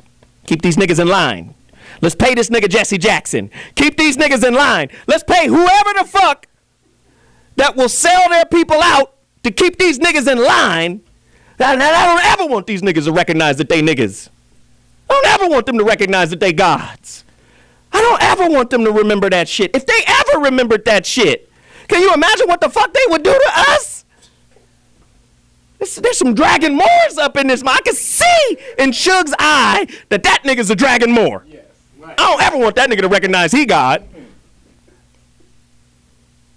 Keep these niggas in line. Let's pay this nigga Jesse Jackson. Keep these niggas in line. Let's pay whoever the fuck that will sell their people out to keep these niggas in line. I don't ever want these niggas to recognize that they niggas. I don't ever want them to recognize that they gods. I don't ever want them to remember that shit. If they ever remembered that shit, can you imagine what the fuck they would do to us? There's some Dragon Moors up in this. I can see in Suge's eye that nigga's a Dragon Moor. Yes, right. I don't ever want that nigga to recognize he God.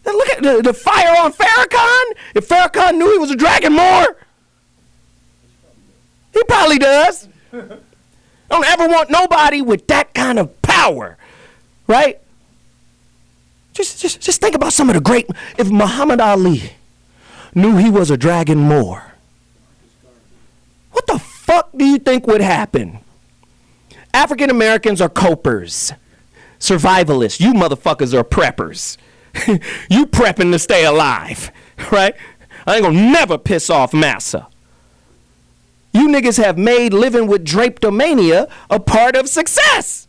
And look at the fire on Farrakhan. If Farrakhan knew he was a Dragon Moor, he probably does. I don't ever want nobody with that kind of power, right? Just think about some of the great. If Muhammad Ali knew he was a Dragon Moor, what the fuck do you think would happen? African Americans are copers, survivalists. You motherfuckers are preppers. You prepping to stay alive, right? I ain't gonna never piss off massa. You niggas have made living with drapetomania a part of success.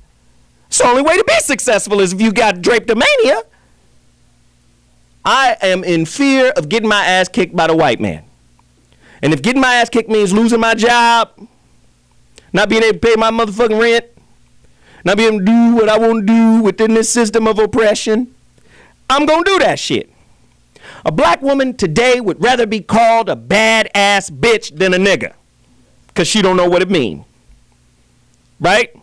It's the only way to be successful is if you got drapetomania. I am in fear of getting my ass kicked by the white man. And if getting my ass kicked means losing my job, not being able to pay my motherfucking rent, not being able to do what I want to do within this system of oppression, I'm going to do that shit. A black woman today would rather be called a badass bitch than a nigga. Because she don't know what it means. Right?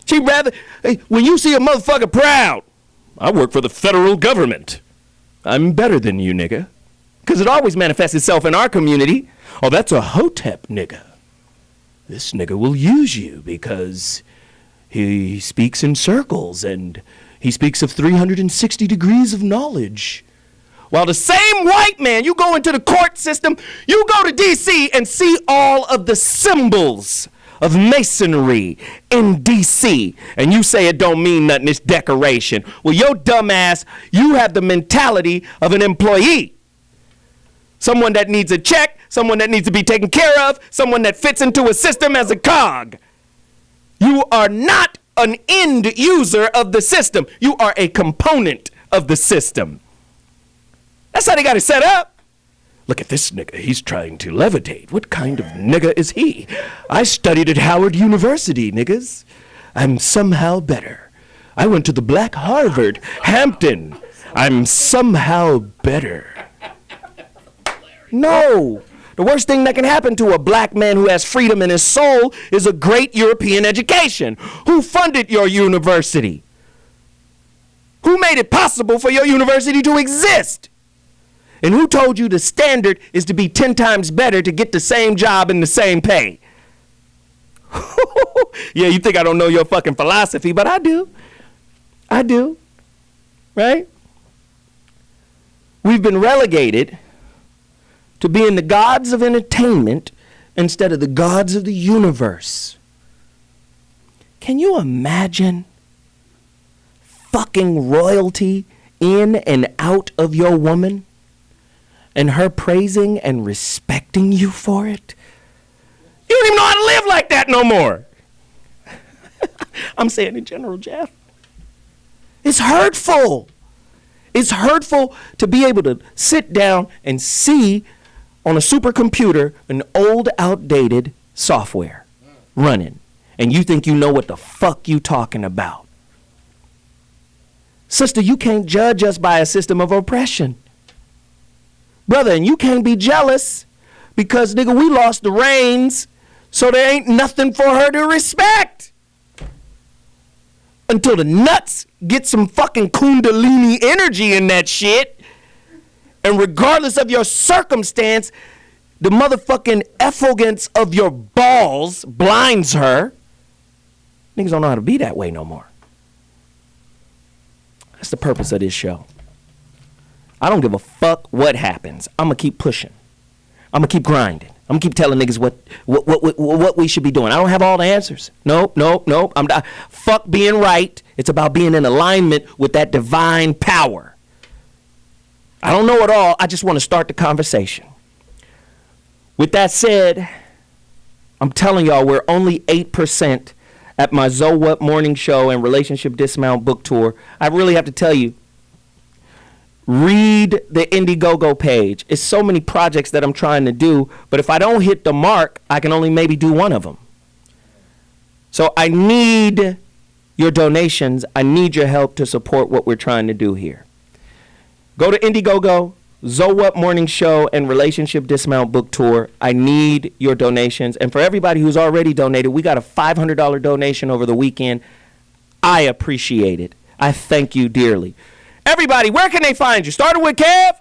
She'd rather, hey, when you see a motherfucker proud, I work for the federal government. I'm better than you, nigga. Because it always manifests itself in our community. Oh, that's a Hotep nigga. This nigga will use you because he speaks in circles and he speaks of 360 degrees of knowledge. While the same white man, you go into the court system, you go to D.C. and see all of the symbols of masonry in D.C. and you say it don't mean nothing, it's decoration. Well, your dumb ass, you have the mentality of an employee. Someone that needs a check, someone that needs to be taken care of, someone that fits into a system as a cog. You are not an end user of the system. You are a component of the system. That's how they got it set up. Look at this nigga. He's trying to levitate. What kind of nigga is he? I studied at Howard University, niggas. I'm somehow better. I went to the Black Harvard, Hampton. I'm somehow better. No. The worst thing that can happen to a black man who has freedom in his soul is a great European education. Who funded your university? Who made it possible for your university to exist? And who told you the standard is to be 10 times better to get the same job and the same pay? Yeah, you think I don't know your fucking philosophy, but I do. I do. Right? We've been relegated to being the gods of entertainment instead of the gods of the universe. Can you imagine fucking royalty in and out of your woman and her praising and respecting you for it? You don't even know how to live like that no more. I'm saying in general, Jeff. It's hurtful. It's hurtful to be able to sit down and see on a supercomputer an old, outdated software running, and you think you know what the fuck you talking about. Sister, you can't judge us by a system of oppression. Brother, and you can't be jealous because, nigga, we lost the reins, so there ain't nothing for her to respect. Until the nuts get some fucking kundalini energy in that shit, and regardless of your circumstance, the motherfucking effulgence of your balls blinds her. Niggas don't know how to be that way no more. That's the purpose of this show. I don't give a fuck what happens. I'm going to keep pushing. I'm going to keep grinding. I'm going to keep telling niggas what we should be doing. I don't have all the answers. Nope. Fuck being right. It's about being in alignment with that divine power. I don't know it all. I just want to start the conversation. With that said, I'm telling y'all we're only 8% at my So What Morning Show and Relationship Dismount book tour. I really have to tell you, read the Indiegogo page. It's so many projects that I'm trying to do, but if I don't hit the mark, I can only maybe do one of them. So I need your donations. I need your help to support what we're trying to do here. Go to Indiegogo, So What Morning Show and Relationship Dismount book tour. I need your donations. And for everybody who's already donated, we got a $500 donation over the weekend. I appreciate it. I thank you dearly. Everybody, where can they find you? Started with Kev?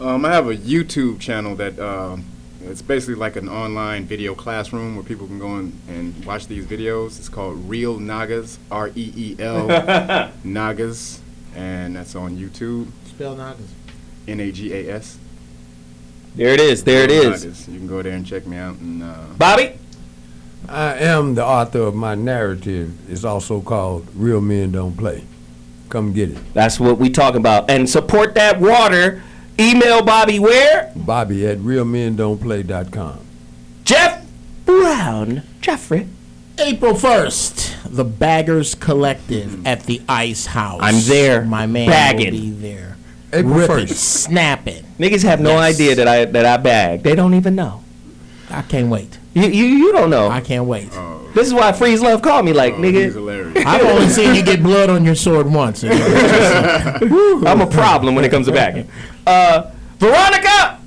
I have a YouTube channel that it's basically like an online video classroom where people can go and watch these videos. It's called Real Nagas, R-E-E-L, Nagas, and that's on YouTube. Spell Nagas. N-A-G-A-S. There it is. There it is. Nagas. You can go there and check me out. And Bobby? I am the author of my narrative. It's also called Real Men Don't Play. Come get it. That's what we talk about. And support that water. Email Bobby where? Bobby at realmendon'tplay.com. Jeff Brown. Jeffrey. April 1st, the Baggers Collective at the Ice House. I'm there. My man bagging. will be there. April Ripping, 1st. snapping. Niggas have no idea that I bag. They don't even know. I can't wait. You don't know. I can't wait. This is why Freeze Love called me like, nigga. He's hilarious. I've only seen you get blood on your sword once. I'm a problem when it comes to bagging. Veronica!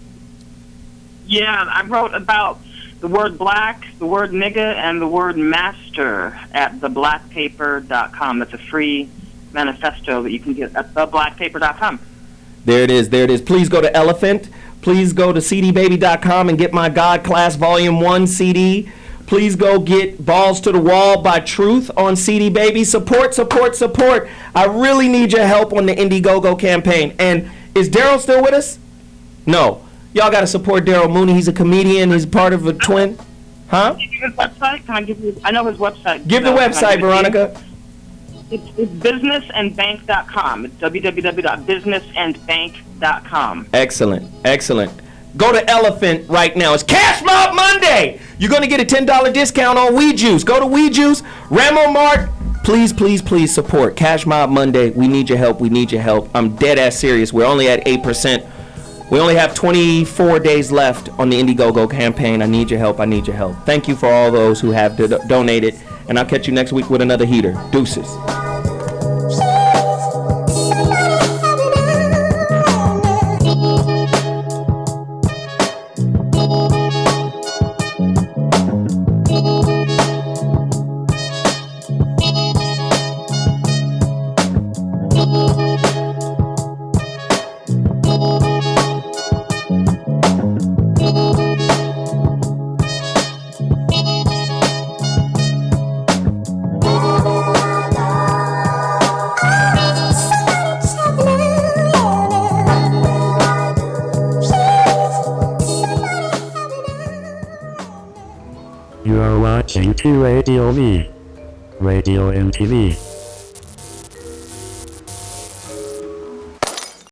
Yeah, I wrote about the word black, the word nigga, and the word master at theblackpaper.com. That's a free manifesto that you can get at theblackpaper.com. There it is. There it is. Please go to Elephant. Please go to cdbaby.com and get my God Class Volume 1 CD. Please go get Balls to the Wall by Truth on CD Baby. Support, support, support. I really need your help on the Indiegogo campaign. And is Daryl still with us? No. Y'all got to support Daryl Mooney. He's a comedian. He's part of a twin. Huh? Can I give you his website? Can I give you? I know his website. Give the website, Veronica. It's businessandbank.com. It's www.businessandbank.com. Excellent. Excellent. Go to Elephant right now. It's Cash Mob Monday. You're going to get a $10 discount on Weed Juice. Go to Weed Juice, Ramo Mart. Please, please, please support Cash Mob Monday. We need your help. We need your help. I'm dead ass serious. We're only at 8%. We only have 24 days left on the Indiegogo campaign. I need your help. I need your help. Thank you for all those who have donated. And I'll catch you next week with another heater. Deuces. You are watching T Radio V. Radio and TV.